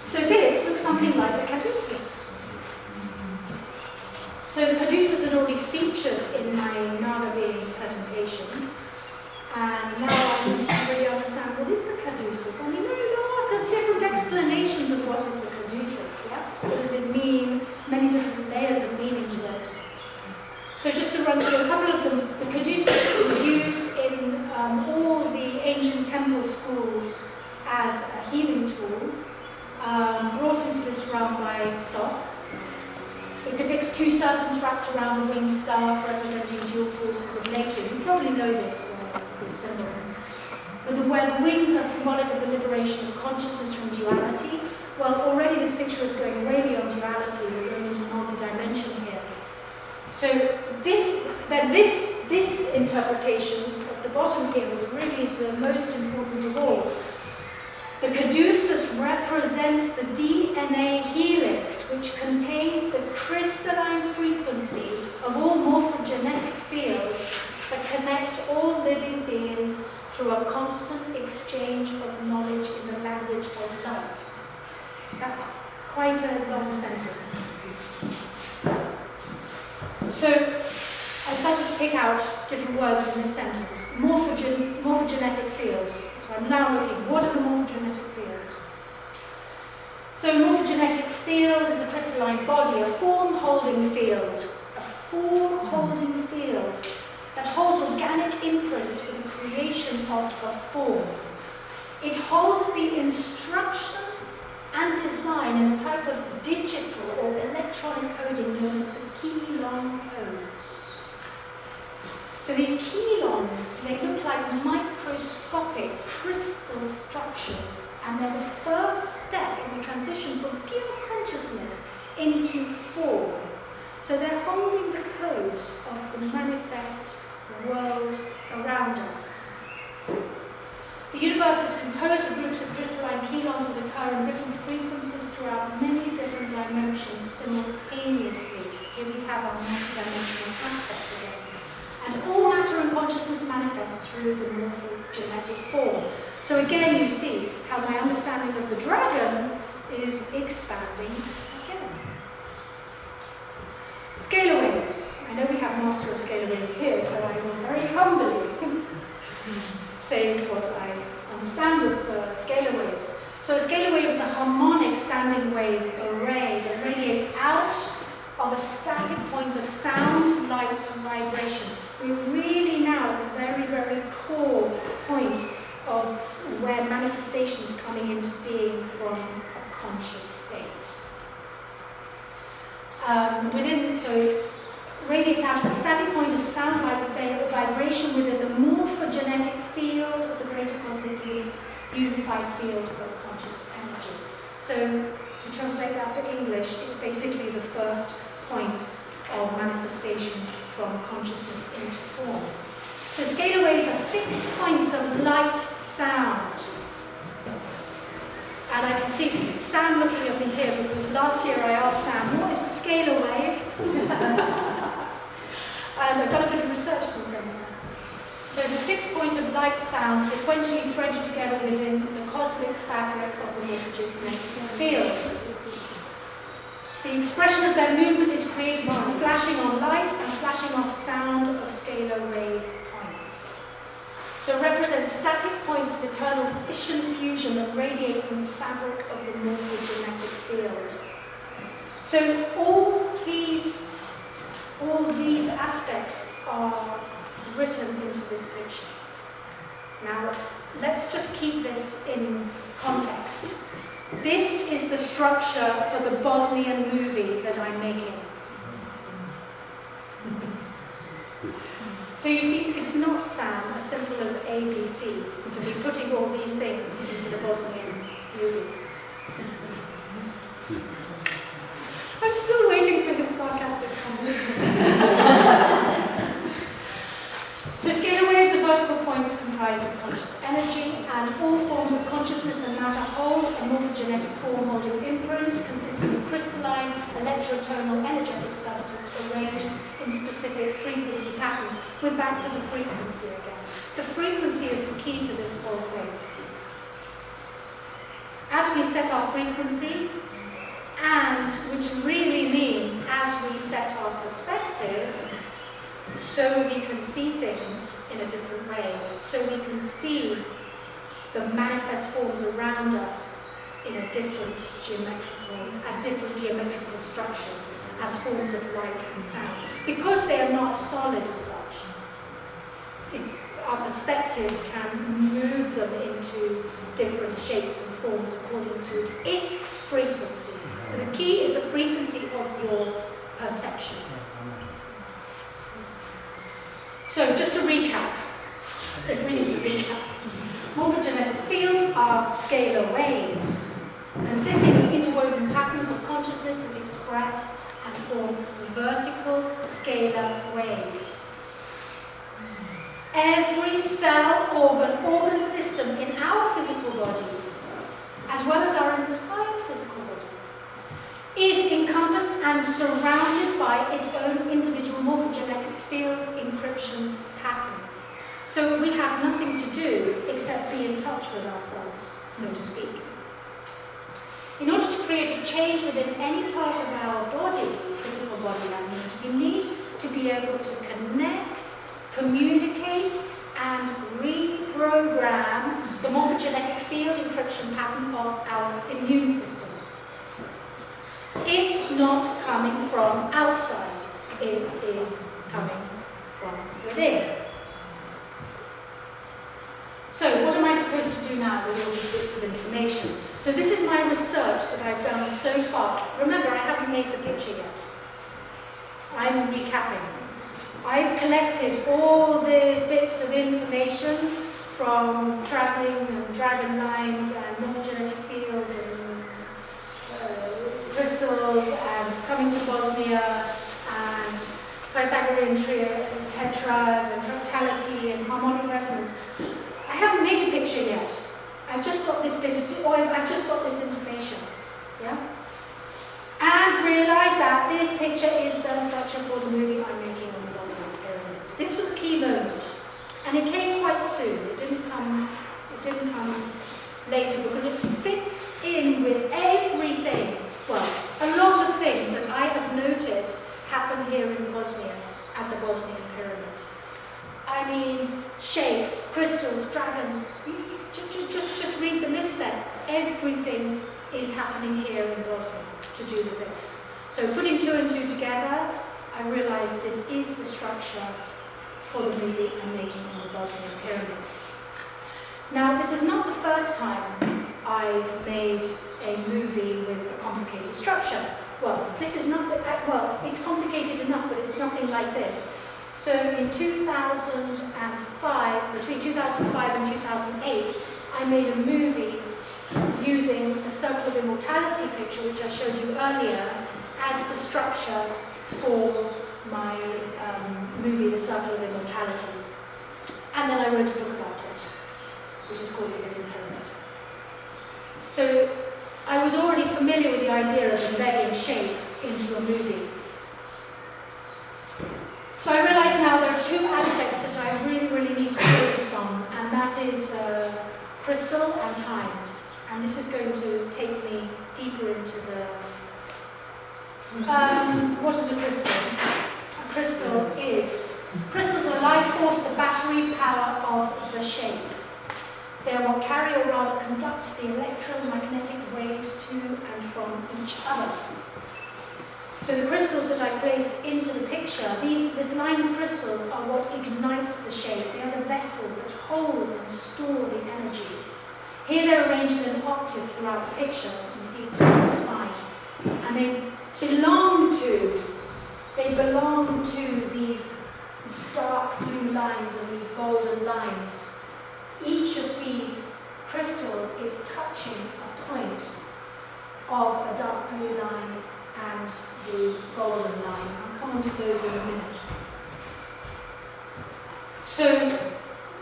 So this, look something like the caduceus. So caduceus had already featured in my Naga beings presentation, and now I need to really understand what is the caduceus. I mean, there are a lot of different explanations of what is the caduceus. Yeah? What does it mean? Many different layers of meaning to it. So just to run through a couple of them, the caduceus was used in all the ancient temple schools as a healing tool, brought into this realm by Thoth. It depicts two serpents wrapped around a winged staff representing dual forces of nature. You probably know this symbol. But where the wings are symbolic of the liberation of consciousness from duality, well, already this picture is going way beyond duality. We're going into multi-dimension here. So this interpretation at the bottom here was really the most important of all. The caduceus represents the DNA helix, which contains the crystalline frequency of all morphogenetic fields that connect all living beings through a constant exchange of knowledge in the language of light. That's quite a long sentence. So I started to pick out different words in this sentence. Morphogenetic fields. So I'm now looking, what are the morphogenetic fields? So a morphogenetic field is a crystalline body, a form-holding field. A form-holding field that holds organic imprints for the creation of a form. It holds the instruction and design in a type of digital or electronic coding known as the keylong codes. So these keylongs, they look like microscopic crystal structures, and they're the first step in the transition from pure consciousness into form. So they're holding the codes of the manifest world around us. The universe is composed of groups of crystalline keylongs that occur in different frequencies throughout many different dimensions simultaneously. Here we have our multidimensional aspect again. And all matter and consciousness manifests through the morphogenetic form. So again, you see how my understanding of the dragon is expanding again. Scalar waves. I know we have master of scalar waves here, so I will very humbly say what I understand of scalar waves. So a scalar wave is a harmonic standing wave array that radiates out of a static point of sound, light, and vibration. We're really now at the very, very core point of where manifestation is coming into being from a conscious state. So it radiates out of a static point of sound, light, vibration within the morphogenetic field of the greater cosmic unified field of conscious energy. So to translate that to English, it's basically the first point of manifestation from consciousness into form. So scalar waves are fixed points of light sound. And I can see Sam looking at me here because last year I asked Sam, what is a scalar wave? And I've done a bit of research since then, Sam. So it's a fixed point of light sound sequentially threaded together within the cosmic fabric of the morphogenetic field. The expression of their movement is created through flashing on light and flashing off sound of scalar wave points. So it represents static points of eternal fission fusion that radiate from the fabric of the morphogenetic field. So all these aspects are written into this picture. Now, let's just keep this in context. This is the structure for the Bosnian movie that I'm making. So you see, it's not, Sam, as simple as ABC, to be putting all these things into the Bosnian movie. I'm still waiting for his sarcastic conclusion. So scalar waves are vertical points comprised of conscious energy, and all forms of consciousness and matter hold a morphogenetic form holding imprint consisting of crystalline, electrotonal, energetic substance arranged in specific frequency patterns. We're back to the frequency again. The frequency is the key to this whole thing. As we set our frequency, and which really means as we set our perspective, so we can see things in a different way, so we can see the manifest forms around us in a different different geometrical structures, as forms of light and sound. Because they are not solid as such, our perspective can move them into different shapes and forms according to its frequency. So the key is the frequency of your perception. So just to recap, if we need to recap, morphogenetic fields are scalar waves, consisting of interwoven patterns of consciousness that express and form vertical scalar waves. Every cell, organ system in our physical body, as well as our entire physical body, is encompassed and surrounded by its own individual morphogenetic field encryption pattern. So we have nothing to do except be in touch with ourselves, so to speak. In order to create a change within any part of our body, physical body that means, we need to be able to connect, communicate, and reprogram the morphogenetic field encryption pattern of our immune system. It's not coming from outside, it is coming from within. So what am I supposed to do now with all these bits of information? So this is my research that I've done so far. Remember, I haven't made the picture yet. I'm recapping. I've collected all these bits of information from traveling and dragon lines and morphogenetic fields and crystals and coming to Bosnia and Pythagorean tetrad and fractality and harmonic resonance. I haven't made a picture yet. I've just got this I've just got this information. Yeah? And realise that this picture is the structure for the movie I'm making on the Bosnian pyramids. This was a key moment. And it came quite soon. It didn't come later because it fits in with everything. Well, a lot of things that I have noticed happen here in Bosnia at the Bosnian pyramids. I mean, shapes, crystals, dragons. Just read the list there. Everything is happening here in Bosnia to do with this. So putting two and two together, I realised this is the structure for the movie I'm making on the Bosnian pyramids. Now, this is not the first time I've made a movie with a complicated structure. Well, this is nothing, well, it's complicated enough, but it's nothing like this. So in 2005, between 2005 and 2008, I made a movie using the Circle of Immortality picture, which I showed you earlier, as the structure for my movie, The Circle of Immortality. And then I wrote a book about it, which is called The Living Pyramid. So I was already familiar with the idea of embedding shape into a movie. So I realise now there are two aspects that I really need to focus on, and that is crystal and time. And this is going to take me deeper into the... what is a crystal? A crystals are life force, the battery power of the shape. They are what carry or rather conduct the electromagnetic waves to and from each other. So the crystals that I placed into the picture, this line of crystals are what ignites the shape. They are the vessels that hold and store the energy. Here they're arranged in an octave throughout the picture, you see the spine. And they belong to these dark blue lines and these golden lines. Each of these crystals is touching a point of a dark blue line and the golden line. I'll come on to those in a minute. So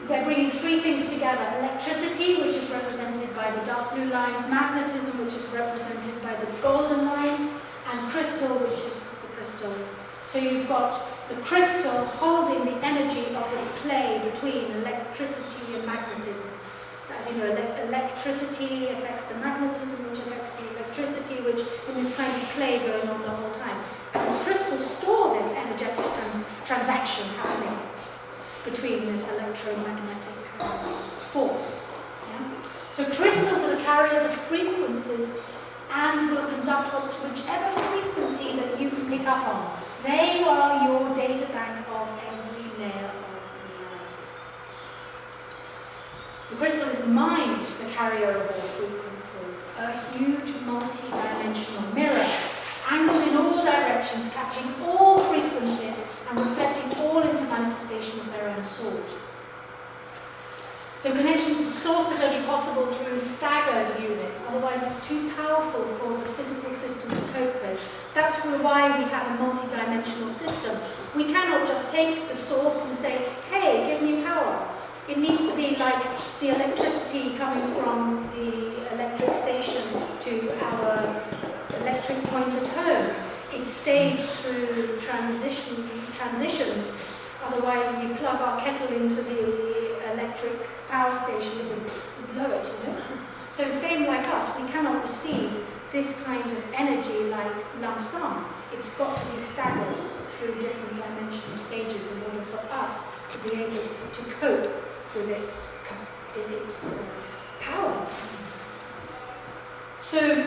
they're bringing three things together: electricity, which is represented by the dark blue lines, magnetism, which is represented by the golden lines, and crystal, which is the crystal. So you've got the crystal holding the energy of this play between electricity and magnetism. So as you know, electricity affects the magnetism, which affects the electricity, which in this kind this electromagnetic force. Yeah? So crystals are the carriers of frequencies and will conduct whichever frequency that you can pick up on. They are your data bank of every layer of reality. The crystal is the mind, the carrier of all frequencies, a huge multi-dimensional mirror, angled in all directions, catching all frequencies and reflecting all into manifestation of their own sort. So connection to the source is only possible through staggered units, otherwise it's too powerful for the physical system to cope with. That's why we have a multi-dimensional system. We cannot just take the source and say, hey, give me power. It needs to be like the electricity coming from the electric station to our electric point at home. It's staged through transitions. Otherwise, we plug our kettle into the electric power station, it would blow it, you know. So same like us, we cannot receive this kind of energy like lump sum. It's got to be staggered through different dimensional stages in order for us to be able to cope with its power. So,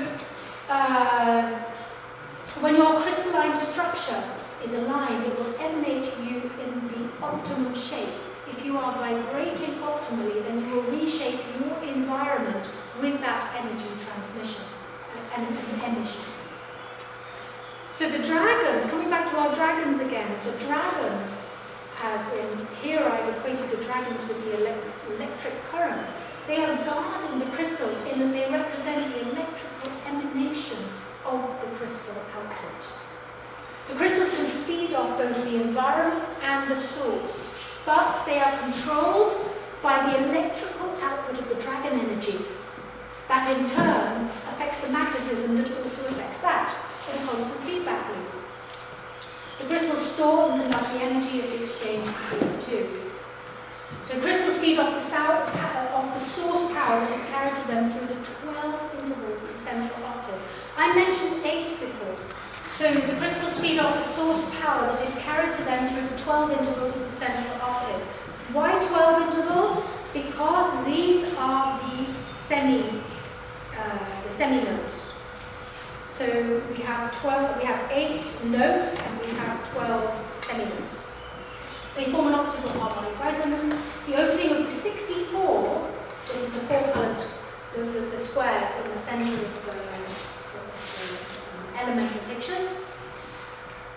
when your crystalline structure is aligned, it will emanate you in the optimum shape. If you are vibrating optimally, then you will reshape your environment with that energy transmission and energy. So the dragons, coming back to our dragons again, the dragons, as in here I've equated the dragons with the electric current. They are guarding the crystals in that they represent the electrical emanation of the crystal output. The crystals can feed off both the environment and the source, but they are controlled by the electrical output of the dragon energy. That in turn affects the magnetism that also affects that, in a constant feedback loop. The crystals store and conduct the energy of the exchange between the two. So crystals feed off the source power that is carried to them through the 12 intervals of the central octave. I mentioned 8 before. So the crystals feed off the source power that is carried to them through the 12 intervals of the central octave. Why 12 intervals? Because these are the semi notes. So we have 8 notes and we have 12 seminotes. They form an octave of harmonic resonance. The opening of the 64, this is the 4 colours, the squares in the centre of the elemental pictures.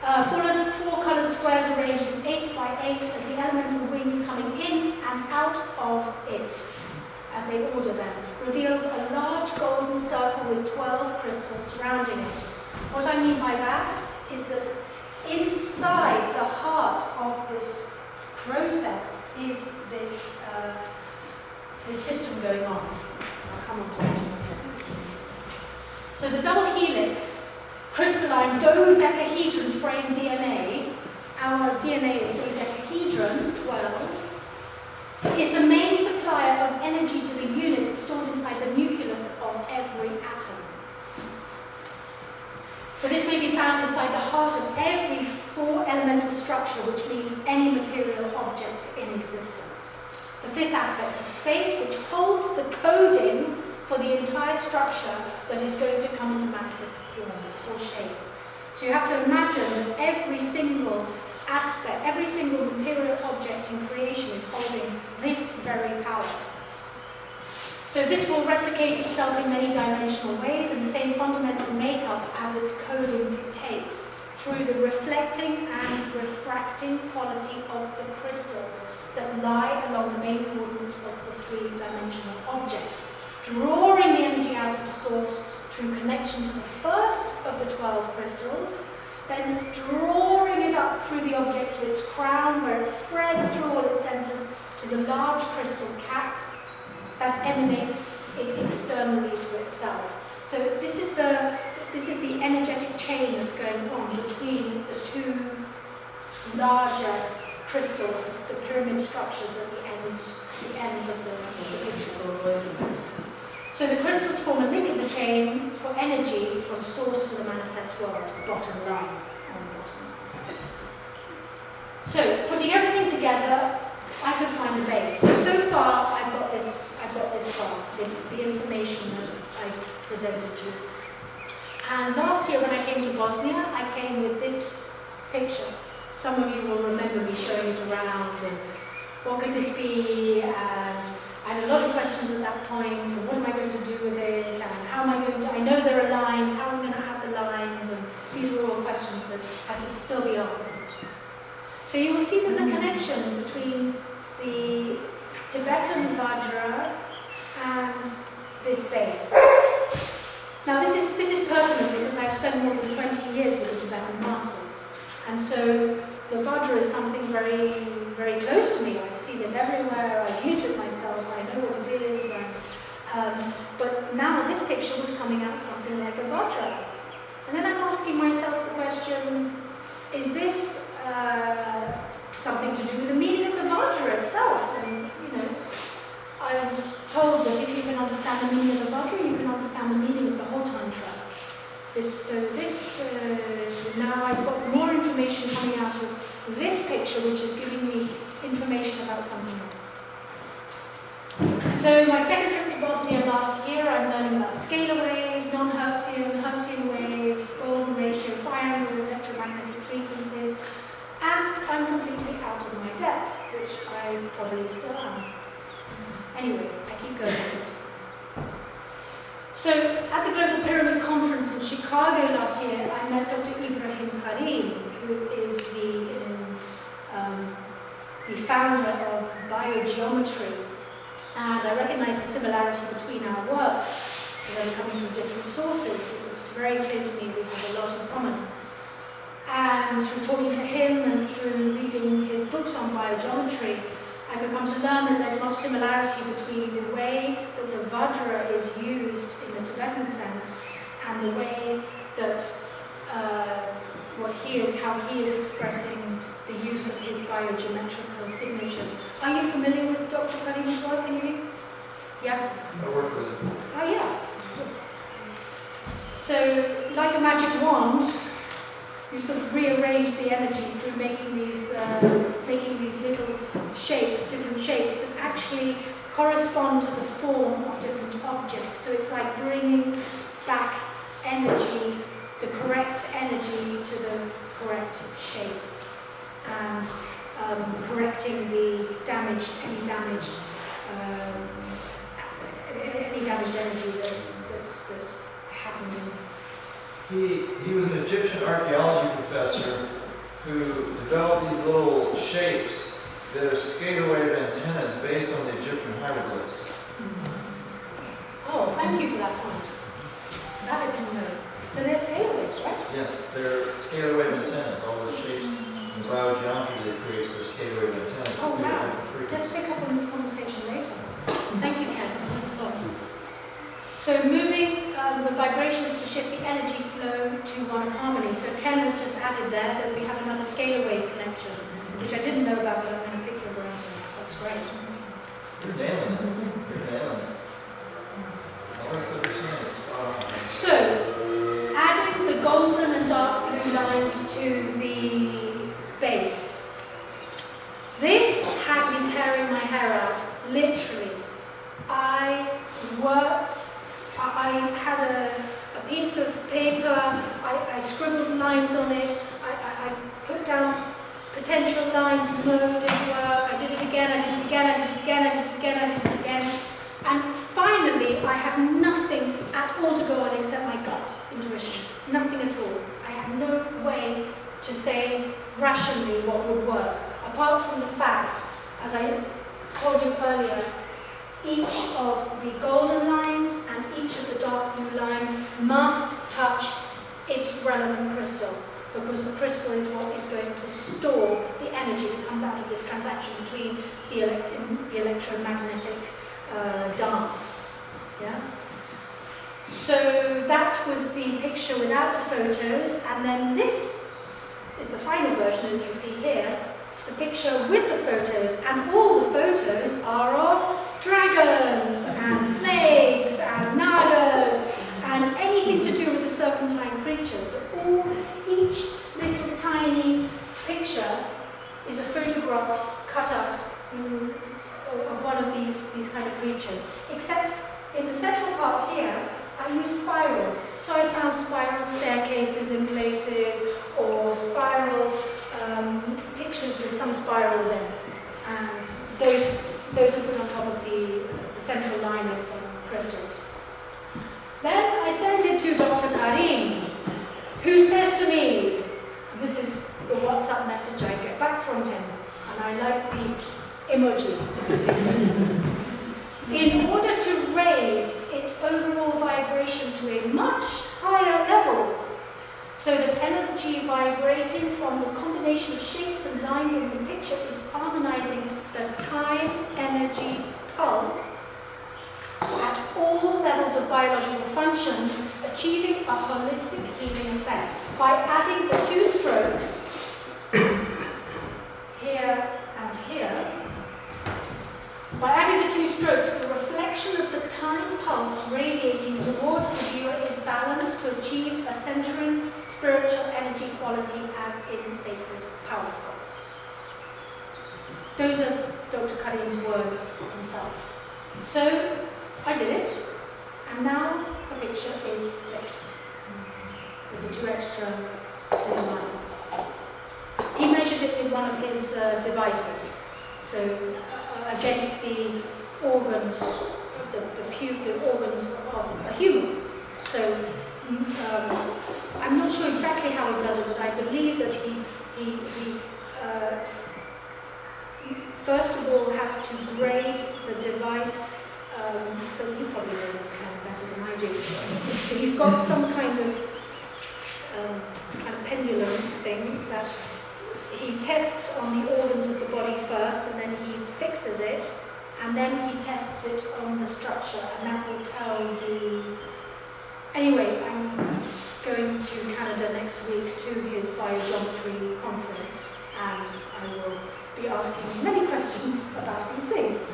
4 coloured squares arranged in 8 by 8 as the elemental wings coming in and out of it, as they order them, reveals a large golden circle with 12 crystals surrounding it. What I mean by that is that inside the heart of this process is this system going on. I'll come on to that. So the double helix, crystalline dodecahedron frame DNA, our DNA is dodecahedron, 12, is the main supplier of energy to the unit stored inside the nucleus of every atom. So this may be found inside the heart of every 4 elemental structure, which means any material object in existence. The 5th aspect of space, which holds the coding for the entire structure that is going to come into manifest form or shape. So you have to imagine that every single aspect, every single material object in creation is holding this very power. So this will replicate itself in many dimensional ways in the same fundamental makeup as its coding dictates, through the reflecting and refracting quality of the crystals that lie along the main coordinates of the 3-dimensional object, drawing the energy out of the source through connection to the first of the 12 crystals, then drawing it up through the object to its crown, where it spreads through all its centers to the large crystal cap that emanates it externally to itself. So this is the energetic chain that's going on between the 2 larger crystals, the pyramid structures at the ends of the picture. So the crystals form a link in the chain for energy from source to the manifest world, bottom line on the bottom. So putting everything together, I could find the base. So far I've got this far, the information that I presented to you. And last year when I came to Bosnia, I came with this picture. Some of you will remember me showing it around and what could this be, and I had a lot of questions at that point, and what am I going to do with it, and how am I going to, I know there are lines, how am I going to have the lines, and these were all questions that had to still be answered. So you will see there's a connection between the Tibetan Vajra and this base. Now this is pertinent because I've spent more than 20 years with the Tibetan masters, and so the Vajra is something very, very close to me. I've seen it everywhere, I've used it myself, I know what it is, and, but now this picture was coming out something like a Vajra. And then I'm asking myself the question, is this something to do with the meaning of the Vajra itself? And, you know, I was told that if you can understand the meaning of the Vajra, you can understand the meaning of the whole Tantra. Now I've got more information coming out of this picture, which is giving me information about something else. So my second trip to Bosnia last year, I'm learning about scalar waves, non-Hertzian, Hertzian waves, golden ratio, fire angles, electromagnetic frequencies, and I'm completely out of my depth, which I probably still am. Anyway, I keep going. So, at the Global Pyramid Conference in Chicago last year, I met Dr. Ibrahim Karim, who is the founder of biogeometry. And I recognized the similarity between our works, although coming from different sources. It was very clear to me we have a lot in common. And through talking to him and through reading his books on biogeometry, I could come to learn that there's much similarity between the way that the Vajra is used in the Tibetan sense and the way that how he is expressing the use of his biogeometrical signatures. Are you familiar with Dr. Karim's work, anyway? Yeah? I work with it. Oh, yeah. So, like a magic wand, you sort of rearrange the energy through making these little shapes, different shapes that actually correspond to the form of different objects. So it's like bringing back energy, the correct energy to the correct shape, and correcting any damaged energy that's happened in. He was an Egyptian archaeology professor who developed these little shapes that are scalar wave antennas based on the Egyptian hieroglyphs. Oh, thank you for that point. That I didn't know. So they're scalar waves, right? Yes, they're scalar wave antennas. All the shapes and biogeometry that it creates are scalar wave antennas. Oh, that create wow. different frequencies. Let's pick up on this conversation later. Thank you, Ken. Thanks a lot. So moving the vibrations to shift the energy flow to one of harmony. So Ken has just added there that we have another scalar wave connection, which I didn't know about, but I'm going to pick your brain on. That's great. You're nailing it. You're nailing it. All that stuff you're saying is spot on. So, adding the golden and dark blue lines to the base. This had me tearing my hair out, literally. I had a piece of paper, I scribbled lines on it, I put down potential lines, no, it didn't work, I did it again, I did it again, I did it again, I did it again, I did it again. And finally, I had nothing at all to go on except my gut intuition. Nothing at all. I had no way to say rationally what would work, apart from the fact, as I told you earlier, each of the golden lines and each of the dark blue lines must touch its relevant crystal, because the crystal is what is going to store the energy that comes out of this transaction between the electromagnetic dance. Yeah? So that was the picture without the photos, and then this is the final version, as you see here, the picture with the photos, and all the photos are of dragons and snakes and nagas and anything to do with the serpentine creatures. So each little tiny picture is a photograph cut up in found spiral staircases in places, or spiral pictures with some spirals in, and those are put on top of the central line of crystals. Then I sent it to Dr. Karim, who says to me, and this is the WhatsApp message I get back from him, and I like the emoji. In order to raise its overall vibration to a much higher level, so that energy vibrating from the combination of shapes and lines in the picture is harmonizing the time-energy pulse at all levels of biological functions, achieving a holistic healing effect by adding the two strokes here and here. By adding the two strokes, the reflection of the time pulse radiating towards the viewer is balanced to achieve a centering spiritual energy quality as in sacred power spots. Those are Dr. Karim's words himself. So I did it, and now the picture is this, with the two extra little lines. He measured it with one of his devices, so against the organs, the organs of a human. So I'm not sure exactly how he does it, but I believe that he first of all has to grade the device, so you probably know this kind of better than I do. So he's got some kind of pendulum thing that he tests on the organs of the body first, and then he fixes it, and then he tests it on the structure, and that will tell the... Anyway, I'm going to Canada next week to his biogeometry conference, and I will be asking many questions about these things.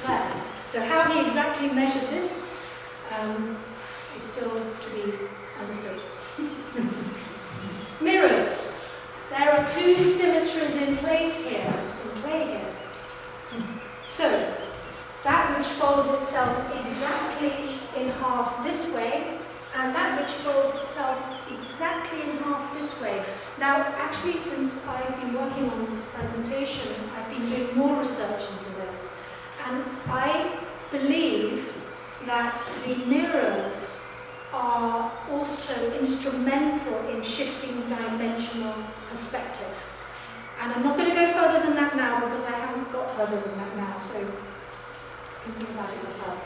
But, so how he exactly measured this is still to be understood. Mirrors. There are two symmetries in play here. So, that which folds itself exactly in half this way, and that which folds itself exactly in half this way. Now, actually, since I've been working on this presentation, I've been doing more research into this, and I believe that the mirrors are also instrumental in shifting dimensional perspective. And I'm not going to go further than that now, because I haven't got further than that now, so you can think about it yourself.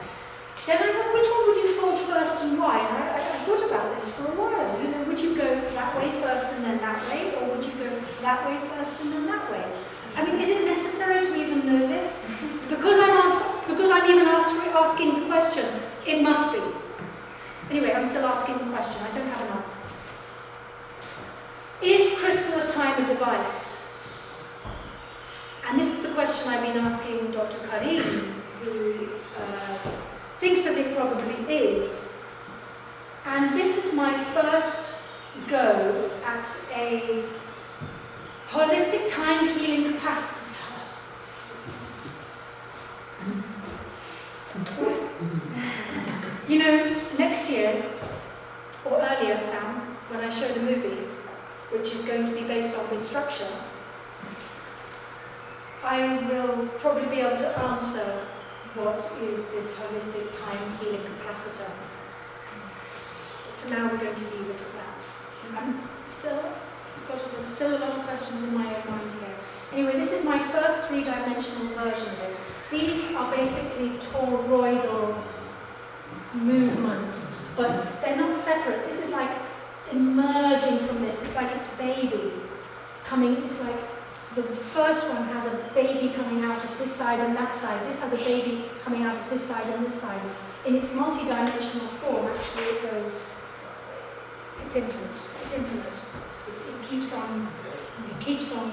Then I thought, which one would you fold first and why? And I thought about this for a while. You know, would you go that way first and then that way, or would you go that way first and then that way? I mean, is it necessary to even know this? Because I'm even asking the question, it must be. Anyway, I'm still asking the question. I don't have an answer. Is crystal of time a device? And this is the question I've been asking Dr. Karim, who thinks that it probably is. And this is my first go at a holistic time healing capacitor. You know, next year, or earlier, Sam, when I show the movie, which is going to be based on this structure, I will probably be able to answer what is this holistic time healing capacitor. For now, we're going to leave it at that. There's still a lot of questions in my own mind here. Anyway, this is my first three-dimensional version of it. These are basically toroidal movements, but they're not separate. This is like emerging from this. It's like its baby coming. It's like the first one has a baby coming out of this side and that side. This has a baby coming out of this side and this side. In its multi-dimensional form, actually, it goes. It's infinite. It's infinite. It keeps on. It keeps on.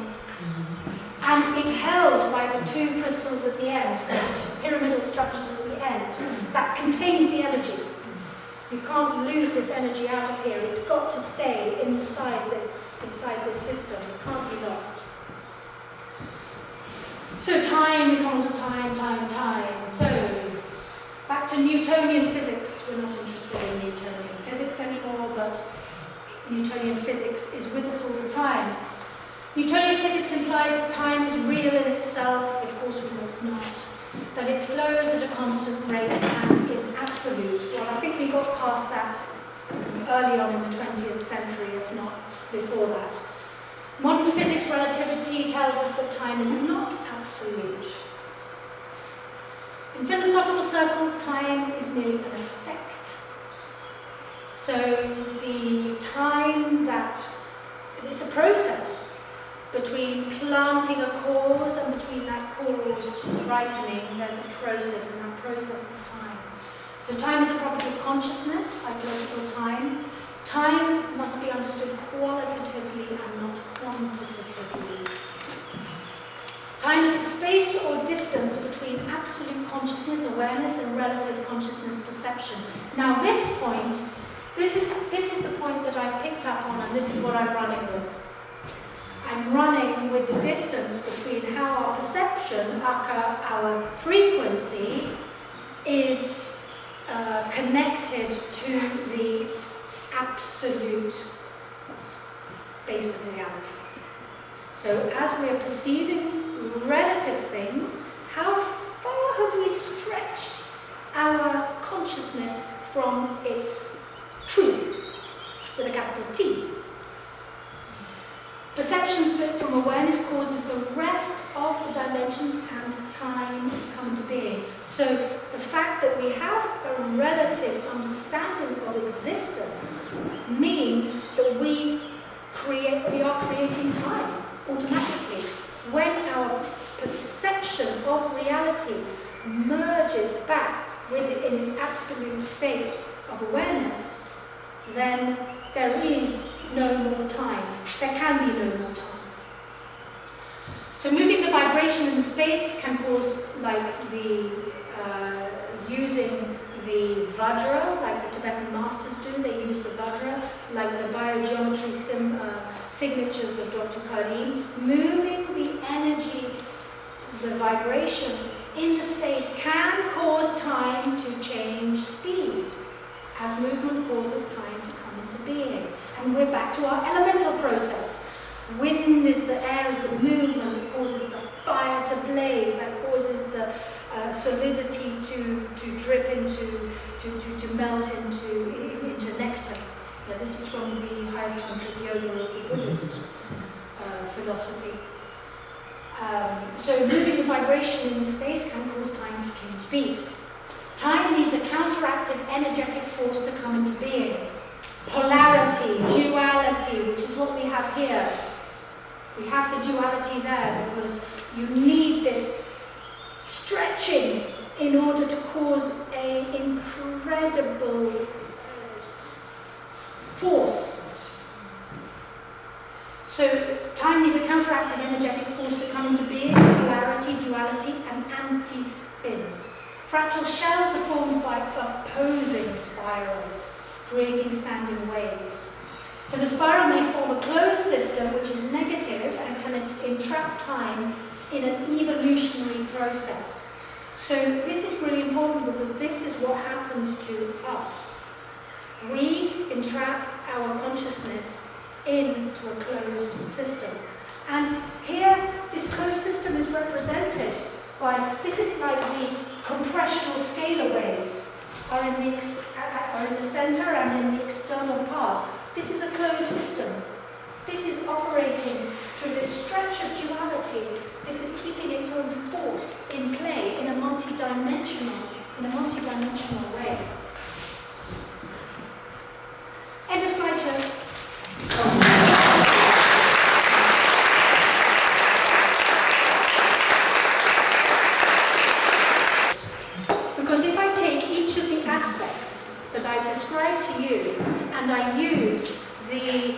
And it's held by the two crystals at the end, the two pyramidal structures at the end, that contains the energy. You can't lose this energy out of here. It's got to stay inside this system. It can't be lost. So time, we come to time. So, back to Newtonian physics. We're not interested in Newtonian physics anymore, but Newtonian physics is with us all the time. Newtonian physics implies that time is real in itself. Of course, we know it's not. That it flows at a constant rate and is absolute. Well, I think we got past that early on in the 20th century, if not before that. Modern physics relativity tells us that time is not absolute. In philosophical circles, time is merely an effect. So the time that it's a process between planting a cause and between that cause ripening, there's a process, and that process is time. So time is a property of consciousness, psychological time. Time must be understood qualitatively and not quantitatively. Time is the space or distance between absolute consciousness, awareness, and relative consciousness perception. Now this point, this is the point that I've picked up on, and this is what I'm running with. I'm running with the distance between how our perception, our frequency, is connected to the absolute space of reality. So as we're perceiving relative things, how far have we stretched our consciousness from its truth, with a capital T? Perception split from awareness causes the rest of the dimensions and time to come into being. So the fact that we have a relative understanding of existence means that we are creating time automatically. When our perception of reality merges back in its absolute state of awareness, then there is no more time. There can be no more time. So moving the vibration in the space can cause, like using the Vajra, like the Tibetan masters do, they use the Vajra, like the biogeometry signatures of Dr. Karim. Moving the energy, the vibration in the space can cause time to change speed, as movement causes time to come into being. And we're back to our elemental process. Wind is the air, is the movement that causes the fire to blaze, that causes the solidity to drip into, to melt into nectar. Now, this is from the highest tantric yoga of the Buddhist philosophy. So moving the vibration in the space can cause time to change speed. Time needs a counteractive energetic force to come into being. Polarity, duality, which is what we have here. We have the duality there because you need this stretching in order to cause an incredible force. So time needs a counteractive energetic force to come into being. Polarity, duality, and anti-spin. Fractal shells are formed by opposing spirals, creating standing waves. So the spiral may form a closed system which is negative and can entrap time in an evolutionary process. So this is really important because this is what happens to us. We entrap our consciousness into a closed system. And here, this closed system is represented by, this is like the compressional scalar waves are in the center and in the external part. This is a closed system. This is operating through this stretch of duality. This is keeping its own force in play in a multi-dimensional way. End of slideshow. Because if I take each of the aspects that I've described to you and I use the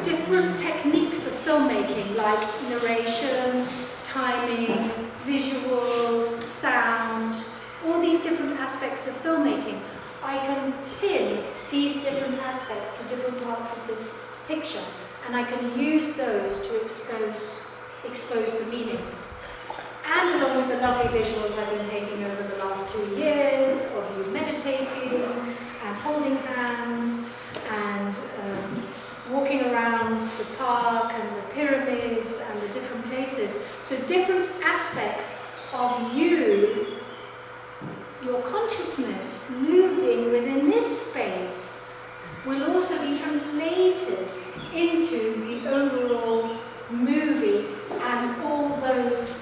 different techniques of filmmaking like narration, timing, visuals, sound, all these different aspects of filmmaking, I can pin these different aspects to different parts of this picture, and I can use those to expose the meanings. And along with the lovely visuals I've been taking over the last 2 years of you meditating and holding hands and So different aspects of you, your consciousness moving within this space, will also be translated into the overall movie and all those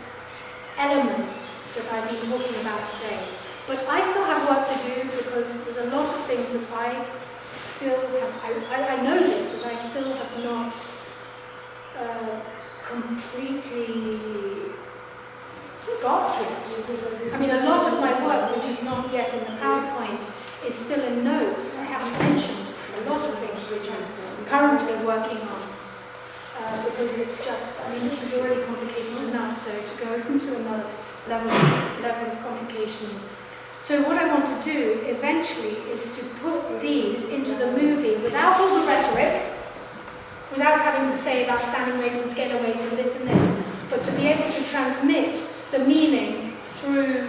elements that I've been talking about today. But I still have work to do because there's a lot of things that I still have, I know this, that I still have not completely got yet. I mean, a lot of my work, which is not yet in the PowerPoint, is still in notes. I haven't mentioned a lot of things which I'm currently working on. Because it's just, I mean, this is already complicated enough, so to go into another level of complications. So what I want to do eventually is to put these into the movie without all the rhetoric, without having to say about standing waves and scalar waves and this, but to be able to transmit the meaning through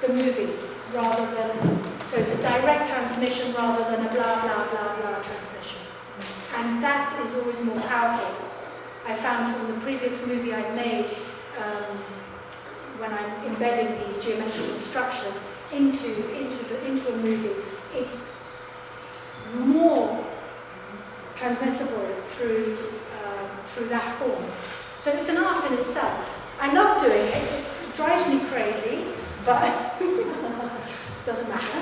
the movie rather than, so it's a direct transmission rather than a blah, blah, blah, blah transmission. And that is always more powerful. I found from the previous movie I made, when I'm embedding these geometrical structures into a movie, it's more transmissible through that form. So it's an art in itself. I love doing it. It drives me crazy, but doesn't matter.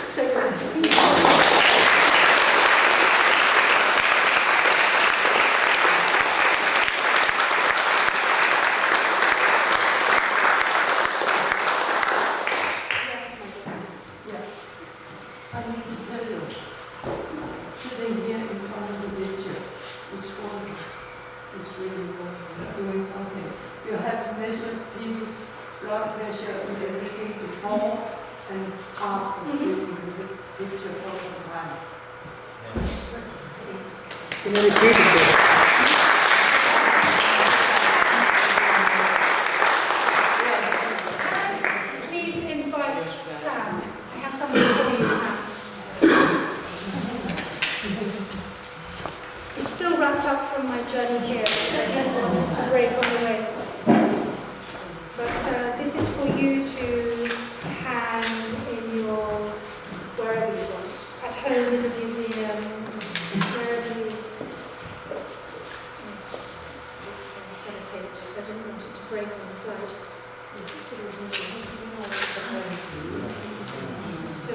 So. Please invite Sam. I have something for you, Sam. It's still wrapped up from my journey here. I didn't want it to break on the way. But this is for you to hang in your, wherever you want. At home, in the museum, wherever you. I didn't want it to break on the flight. So,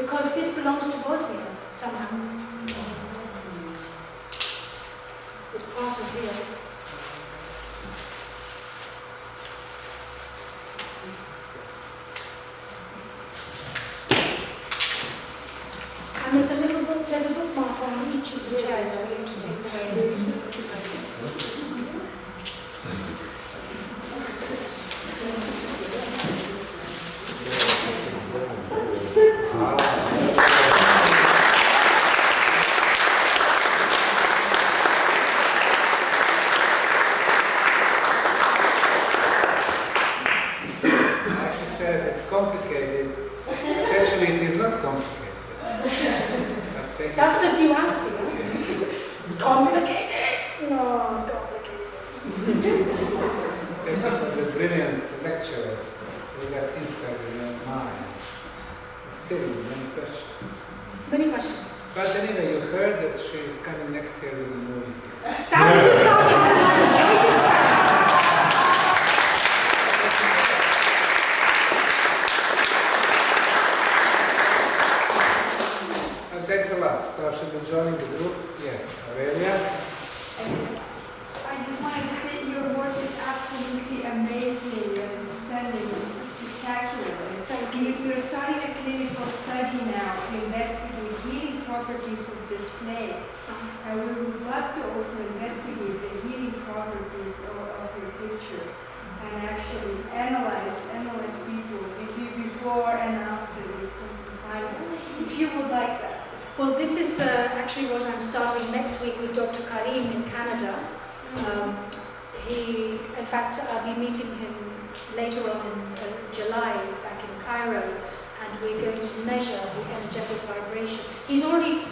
because this belongs to Bosnia somehow. It's part of here. And there's a bookmark on each of the chairs for you to take away. Complicated, but actually it is not complicated. That's the duality. Complicated? No, complicated. Thank you for the brilliant lecture. So we got insight in your mind. Still, many questions. Many questions. But anyway, you heard that she is coming next year with a movie. That was the sarcasm I was waiting for. Thanks a lot. So she'll be joining the group. Yes, Aurelia. I just wanted to say your work is absolutely amazing and stunning. It's just spectacular. You're starting a clinical study now to investigate healing properties of this place. And we would love to also investigate the healing properties of your picture and actually analyze people before and after this confinement, if you would like that. Well, this is actually what I'm starting next week with Dr. Karim in Canada. In fact, I'll be meeting him later on in July back in Cairo, and we're going to measure the energetic vibration. He's already,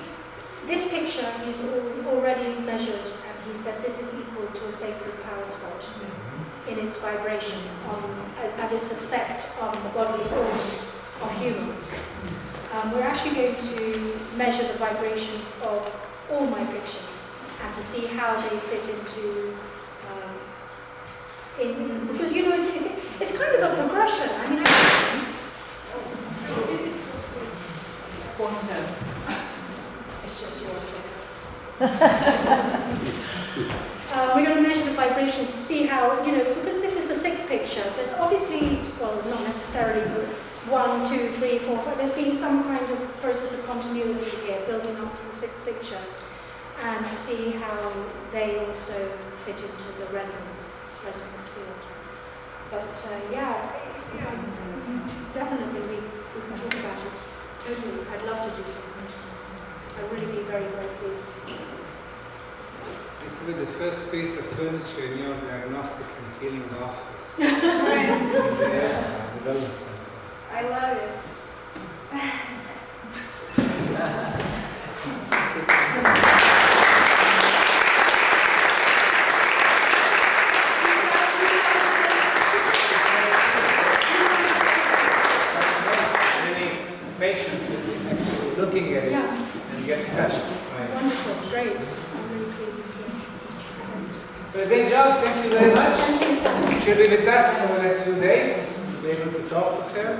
this picture he's already measured, and he said this is equal to a sacred power spot in its vibration, as its effect on the bodily organs of humans. We're actually going to measure the vibrations of all my pictures and to see how they fit into, because you know it's kind of a progression. I mean, it's just your we're going to measure the vibrations to see how, you know, because this is the sixth picture. There's obviously, well, not necessarily, but 1, 2, 3, 4, 5. There's been some kind of process of continuity here, building up to the sixth picture, and to see how they also fit into the resonance field. But definitely we can talk about it. Totally, I'd love to do something. I'd really be very, very pleased. This will be the first piece of furniture in your diagnostic and healing office. I love it. Many patients will be actually looking at it and get touched. Wonderful, great. I'm really pleased. So again, Josh, thank you very much. Thank you so much. She'll be with us for the next few days. Be able to talk to her.